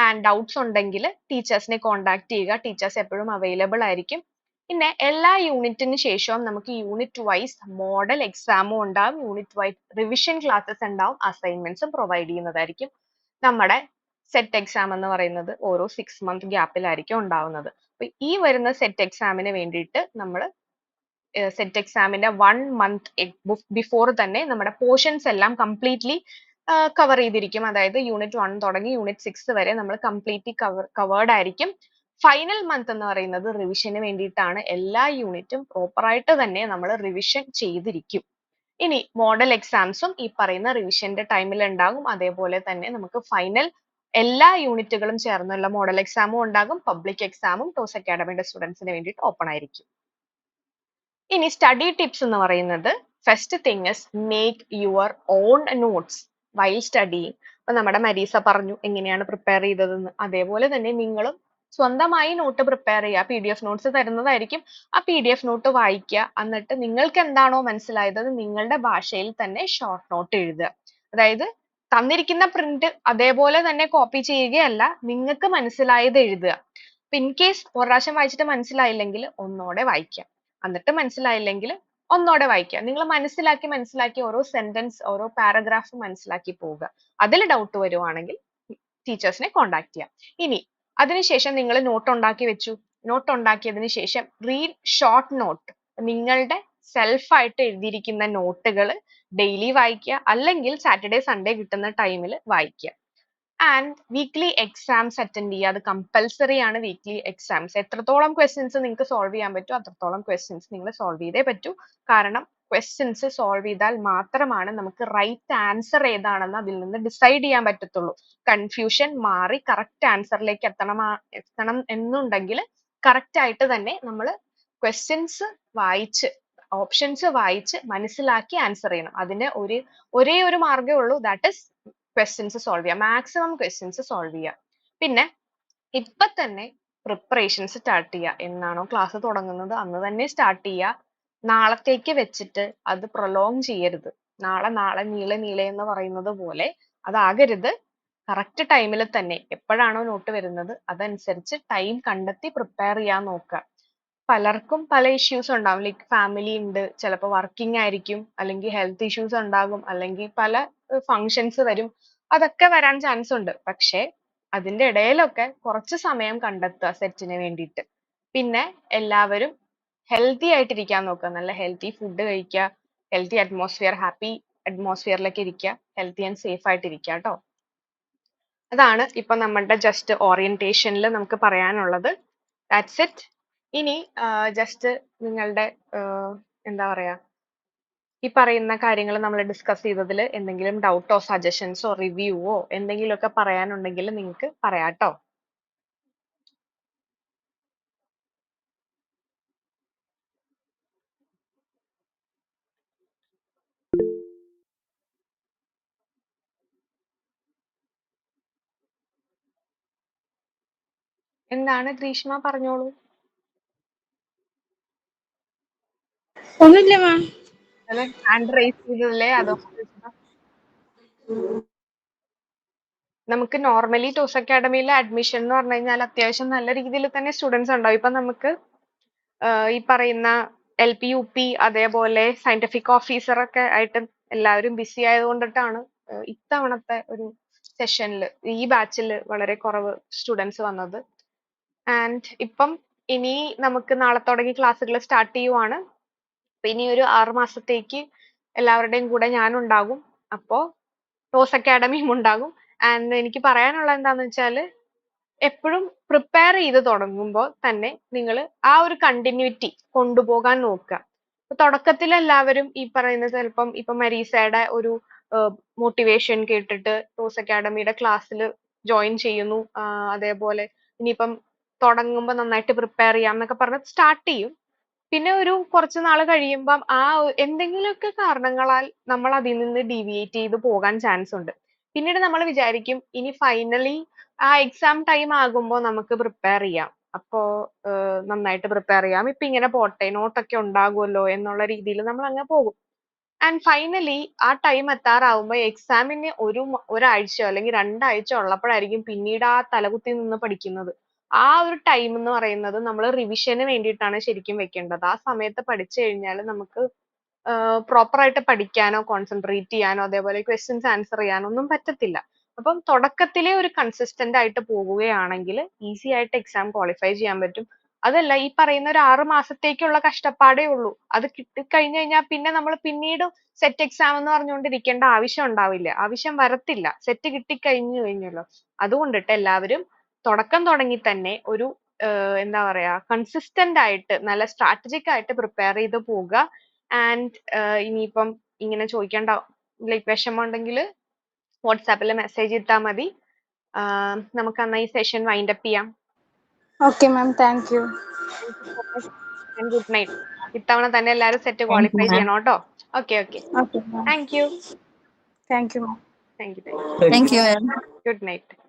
ആൻഡ് ഡൗട്ട്സ് ഉണ്ടെങ്കിൽ ടീച്ചേഴ്സിനെ കോൺടാക്ട് ചെയ്യുക. ടീച്ചേഴ്സ് എപ്പോഴും അവൈലബിൾ ആയിരിക്കും. പിന്നെ എല്ലാ യൂണിറ്റിന് ശേഷവും നമുക്ക് യൂണിറ്റ് വൈസ് മോഡൽ എക്സാമും ഉണ്ടാവും, യൂണിറ്റ് വൈസ് റിവിഷൻ ക്ലാസ്സസ് ഉണ്ടാവും, അസൈൻമെന്റ്സും പ്രൊവൈഡ് ചെയ്യുന്നതായിരിക്കും. നമ്മുടെ സെറ്റ് എക്സാം എന്ന് പറയുന്നത് ഓരോ 6 മന്ത് ഗ്യാപ്പിലായിരിക്കും ഉണ്ടാവുന്നത്. അപ്പൊ ഈ വരുന്ന സെറ്റ് എക്സാമിന് വേണ്ടിയിട്ട് നമ്മൾ സെറ്റ് എക്സാമിന്റെ 1 മന്ത് ബിഫോർ തന്നെ നമ്മുടെ പോർഷൻസ് എല്ലാം കംപ്ലീറ്റ്ലി കവർ ചെയ്തിരിക്കും. അതായത് യൂണിറ്റ് 1 തുടങ്ങി യൂണിറ്റ് 6 വരെ നമ്മൾ കംപ്ലീറ്റ്ലി കവേർഡ് ആയിരിക്കും. ഫൈനൽ മന്ത് എന്ന് പറയുന്നത് റിവിഷന് വേണ്ടിയിട്ടാണ്. എല്ലാ യൂണിറ്റും പ്രോപ്പർ ആയിട്ട് തന്നെ നമ്മൾ റിവിഷൻ ചെയ്തിരിക്കും. ഇനി മോഡൽ എക്സാംസും ഈ പറയുന്ന റിവിഷന്റെ ടൈമിൽ ഉണ്ടാകും. അതേപോലെ തന്നെ നമുക്ക് ഫൈനൽ എല്ലാ യൂണിറ്റുകളും ചേർന്നുള്ള മോഡൽ എക്സാമും ഉണ്ടാകും. പബ്ലിക് എക്സാമും ടോസ് അക്കാഡമിയുടെ സ്റ്റുഡൻസിന് വേണ്ടിയിട്ട് ഓപ്പൺ ആയിരിക്കും. ഇനി സ്റ്റഡി ടിപ്സ് എന്ന് പറയുന്നത് first thing is make your own notes while studying. അപ്പൊ നമ്മുടെ മരീസ പറഞ്ഞു എങ്ങനെയാണ് പ്രിപ്പയർ ചെയ്തതെന്ന്. അതേപോലെ തന്നെ നിങ്ങളും സ്വന്തമായി നോട്ട് പ്രിപ്പയർ ചെയ്യുക. PDF നോട്ട്സ് തരുന്നതായിരിക്കും. ആ PDF നോട്ട് വായിക്കുക. എന്നിട്ട് നിങ്ങൾക്ക് എന്താണോ മനസ്സിലായത് നിങ്ങളുടെ ഭാഷയിൽ തന്നെ ഷോർട്ട് നോട്ട് എഴുതുക. അതായത് തന്നിരിക്കുന്ന പ്രിന്റ് അതേപോലെ തന്നെ കോപ്പി ചെയ്യുകയല്ല, നിങ്ങൾക്ക് മനസ്സിലായത് എഴുതുക. ഇൻ കേസ് ഒരു പ്രാവശ്യം വായിച്ചിട്ട് മനസ്സിലായില്ലെങ്കിൽ ഒന്നോടെ വായിക്കുക. എന്നിട്ട് മനസ്സിലായില്ലെങ്കിൽ ഒന്നോടെ വായിക്കുക. നിങ്ങൾ മനസ്സിലാക്കി ഓരോ സെന്റൻസ് ഓരോ പാരഗ്രാഫ് മനസ്സിലാക്കി പോവുക. അതിൽ ഡൗട്ട് വരുവാണെങ്കിൽ ടീച്ചേഴ്സിനെ കോൺടാക്ട് ചെയ്യാം. ഇനി അതിനുശേഷം നിങ്ങൾ നോട്ട് ഉണ്ടാക്കി വെച്ചു. നോട്ട് ഉണ്ടാക്കിയതിന് ശേഷം റീഡ് ഷോർട്ട് നോട്ട്. നിങ്ങളുടെ സെൽഫ് ആയിട്ട് എഴുതിയിരിക്കുന്ന നോട്ടുകൾ ഡെയിലി വായിക്കുക, അല്ലെങ്കിൽ സാറ്റർഡേ സൺഡേ കിട്ടുന്ന ടൈമിൽ വായിക്കുക. ആൻഡ് വീക്ക്ലി എക്സാംസ് അറ്റൻഡ് ചെയ്യുക. അത് കമ്പൽസറി ആണ്. വീക്ക്ലി എക്സാംസ് എത്രത്തോളം ക്വസ്റ്റ്യൻസ് നിങ്ങൾക്ക് സോൾവ് ചെയ്യാൻ പറ്റും അത്രത്തോളം ക്വസ്റ്റ്യൻസ് നിങ്ങൾ സോൾവ് ചെയ്തേ പറ്റൂ. കാരണം ക്വസ്റ്റ്യൻസ് സോൾവ് ചെയ്താൽ മാത്രമാണ് നമുക്ക് റൈറ്റ് ആൻസർ ഏതാണെന്ന് അതിൽ നിന്ന് ഡിസൈഡ് ചെയ്യാൻ പറ്റത്തുള്ളൂ. കൺഫ്യൂഷൻ മാറി കറക്റ്റ് ആൻസറിലേക്ക് എത്തണം എന്നുണ്ടെങ്കിൽ കറക്റ്റ് ആയിട്ട് തന്നെ നമ്മൾ ക്വസ്റ്റ്യൻസ് വായിച്ച് ഓപ്ഷൻസ് വായിച്ച് മനസ്സിലാക്കി ആൻസർ ചെയ്യണം. അതിന് ഒരേ ഒരു മാർഗ്ഗമേ ഉള്ളൂ, ദാറ്റ് ഇസ് ക്വസ്റ്റ്യൻസ് സോൾവ് ചെയ്യുക. മാക്സിമം ക്വസ്റ്റ്യൻസ് സോൾവ് ചെയ്യുക. പിന്നെ ഇപ്പൊ തന്നെ പ്രിപ്പറേഷൻസ് സ്റ്റാർട്ട് ചെയ്യുക. എന്നാണോ ക്ലാസ് തുടങ്ങുന്നത് അന്ന് തന്നെ സ്റ്റാർട്ട് ചെയ്യുക. നാളത്തേക്ക് വെച്ചിട്ട് അത് പ്രൊലോങ് ചെയ്യരുത്. നാളെ നീളെ എന്ന് പറയുന്നത് പോലെ അതാകരുത്. കറക്റ്റ് ടൈമിൽ തന്നെ എപ്പോഴാണോ നോട്ട് വരുന്നത് അതനുസരിച്ച് ടൈം കണ്ടെത്തി പ്രിപ്പയർ ചെയ്യാൻ നോക്കുക. പലർക്കും പല ഇഷ്യൂസ് ഉണ്ടാവും. ലൈക്ക് ഫാമിലി ഉണ്ട്, ചിലപ്പോൾ വർക്കിംഗ് ആയിരിക്കും, അല്ലെങ്കിൽ ഹെൽത്ത് ഇഷ്യൂസ് ഉണ്ടാകും, അല്ലെങ്കിൽ പല ഫങ്ഷൻസ് വരും. അതൊക്കെ വരാൻ ചാൻസ് ഉണ്ട്. പക്ഷേ അതിന്റെ ഇടയിലൊക്കെ കുറച്ച് സമയം കണ്ടെത്തുക സെറ്റിന് വേണ്ടിയിട്ട്. പിന്നെ എല്ലാവരും ഹെൽത്തി ആയിട്ടിരിക്കാൻ നോക്കുക. നല്ല ഹെൽത്തി ഫുഡ് കഴിക്കുക, ഹെൽത്തി അറ്റ്മോസ്ഫിയർ, ഹാപ്പി അറ്റ്മോസ്ഫിയറിലേക്ക് ഇരിക്കുക, ഹെൽത്തി ആൻഡ് സേഫ് ആയിട്ടിരിക്കുക കേട്ടോ. അതാണ് ഇപ്പൊ നമ്മുടെ ജസ്റ്റ് ഓറിയന്റേഷനിൽ നമുക്ക് പറയാനുള്ളത്. That's it. ഇനി ജസ്റ്റ് നിങ്ങളുടെ എന്താ പറയാ ഈ പറയുന്ന കാര്യങ്ങൾ നമ്മൾ ഡിസ്കസ് ചെയ്തതിൽ എന്തെങ്കിലും ഡൗട്ടോ സജഷൻസോ റിവ്യൂവോ എന്തെങ്കിലുമൊക്കെ പറയാനുണ്ടെങ്കിൽ നിങ്ങൾക്ക് പറയാട്ടോ. എന്താണ് ഗ്രീഷ്മ, പറഞ്ഞോളൂ. ഒന്നുമില്ല മാം. ഹാൻഡ് റൈസ് ചെയ്തതല്ലേ അതോ? നമുക്ക് നോർമലി ടോസ് അക്കാഡമിയിലെ അഡ്മിഷൻ എന്ന് പറഞ്ഞു കഴിഞ്ഞാൽ അത്യാവശ്യം നല്ല രീതിയിൽ തന്നെ സ്റ്റുഡൻസ് ഉണ്ടാവും. ഇപ്പൊ നമുക്ക് ഈ പറയുന്ന LP UP അതേപോലെ സയന്റിഫിക് ഓഫീസർ ഒക്കെ ആയിട്ട് എല്ലാവരും ബിസി ആയതുകൊണ്ടിട്ടാണ് ഇത്തവണത്തെ ഒരു സെഷനിൽ ഈ ബാച്ചിൽ വളരെ കുറവ് സ്റ്റുഡൻസ് വന്നത്. ആൻഡ് ഇപ്പം ഇനി നമുക്ക് നാളെ തുടങ്ങി ക്ലാസ്സുകൾ സ്റ്റാർട്ട് ചെയ്യുവാണ്. അപ്പൊ ഇനി ഒരു 6 മാസത്തേക്ക് എല്ലാവരുടെയും കൂടെ ഞാനുണ്ടാകും. അപ്പോ ടോസ് അക്കാഡമിയും ഉണ്ടാകും. ആൻഡ് എനിക്ക് പറയാനുള്ളത് എന്താന്ന് വെച്ചാല് എപ്പോഴും പ്രിപ്പയർ ചെയ്ത് തുടങ്ങുമ്പോൾ തന്നെ നിങ്ങൾ ആ ഒരു കണ്ടിന്യൂറ്റി കൊണ്ടുപോകാൻ നോക്കുക. തുടക്കത്തിൽ എല്ലാവരും ഈ പറയുന്ന ചിലപ്പം ഇപ്പൊ മരീസയുടെ ഒരു മോട്ടിവേഷൻ കേട്ടിട്ട് ടോസ് അക്കാഡമിയുടെ ക്ലാസ്സിൽ ജോയിൻ ചെയ്യുന്നു. അതേപോലെ ഇനിയിപ്പം തുടങ്ങുമ്പോൾ നന്നായിട്ട് പ്രിപ്പയർ ചെയ്യാം എന്നൊക്കെ പറഞ്ഞ് സ്റ്റാർട്ട് ചെയ്യും. പിന്നെ ഒരു കുറച്ച് നാള് കഴിയുമ്പം എന്തെങ്കിലുമൊക്കെ കാരണങ്ങളാൽ നമ്മൾ അതിൽ നിന്ന് ഡീവിയേറ്റ് ചെയ്ത് പോകാൻ ചാൻസ് ഉണ്ട്. പിന്നീട് നമ്മൾ വിചാരിക്കും ഇനി ഫൈനലി ആ എക്സാം ടൈം ആകുമ്പോൾ നമുക്ക് പ്രിപ്പയർ ചെയ്യാം. അപ്പോ നന്നായിട്ട് പ്രിപ്പയർ ചെയ്യാം. ഇപ്പൊ ഇങ്ങനെ പോട്ടെ, നോട്ടൊക്കെ ഉണ്ടാകുമല്ലോ എന്നുള്ള രീതിയിൽ നമ്മൾ അങ്ങ് പോകും. ആൻഡ് ഫൈനലി ആ ടൈം എത്താറാവുമ്പോൾ എക്സാമിന് ഒരാഴ്ചയോ അല്ലെങ്കിൽ 2 ആഴ്ച ഉള്ളപ്പോഴായിരിക്കും പിന്നീട് ആ തലകുത്തി നിന്ന് പഠിക്കുന്നത്. ആ ഒരു ടൈം എന്ന് പറയുന്നത് നമ്മൾ റിവിഷന് വേണ്ടിയിട്ടാണ് ശരിക്കും വെക്കേണ്ടത്. ആ സമയത്ത് പഠിച്ചു കഴിഞ്ഞാൽ നമുക്ക് പ്രോപ്പർ ആയിട്ട് പഠിക്കാനോ കോൺസെൻട്രേറ്റ് ചെയ്യാനോ അതേപോലെ ക്വസ്റ്റ്യൻസ് ആൻസർ ചെയ്യാനോ ഒന്നും പറ്റത്തില്ല. അപ്പം തുടക്കത്തിലേ ഒരു കൺസിസ്റ്റന്റ് ആയിട്ട് പോകുകയാണെങ്കിൽ ഈസി ആയിട്ട് എക്സാം ക്വാളിഫൈ ചെയ്യാൻ പറ്റും. അതല്ല ഈ പറയുന്ന ഒരു 6 മാസത്തേക്കുള്ള കഷ്ടപ്പാടേ ഉള്ളൂ. അത് കിട്ടിക്കഴിഞ്ഞു കഴിഞ്ഞാൽ പിന്നെ നമ്മൾ പിന്നീട് സെറ്റ് എക്സാം എന്ന് പറഞ്ഞുകൊണ്ടിരിക്കേണ്ട ആവശ്യം വരത്തില്ല. സെറ്റ് കിട്ടിക്കഴിഞ്ഞു കഴിഞ്ഞല്ലോ. അതുകൊണ്ടിട്ട് എല്ലാവരും തുടക്കം തുടങ്ങി തന്നെ ഒരു എന്താ പറയാ കൺസിസ്റ്റന്റ് ആയിട്ട് നല്ല സ്ട്രാറ്റജിക് ആയിട്ട് പ്രിപ്പയർ ചെയ്ത് പോവുക. ആൻഡ് ഇനിയിപ്പം ഇങ്ങനെ ചോദിക്കേണ്ട ലൈക്ക് വിഷമം ഉണ്ടെങ്കിൽ വാട്സാപ്പിൽ മെസ്സേജ് ഇട്ടാൽ മതി. നമുക്ക് അന്ന് ഈ സെഷൻ വൈൻഡ് അപ്പ് ചെയ്യാം. Okay ma'am, thank you. And good night. ഇത്തവണ തന്നെ എല്ലാവരും സെറ്റ് ക്വാളിഫൈ ചെയ്യണം കേട്ടോ. Okay okay. Okay ma'am, thank you. Thank you ma'am. Thank you. Thank you ma'am. Good night.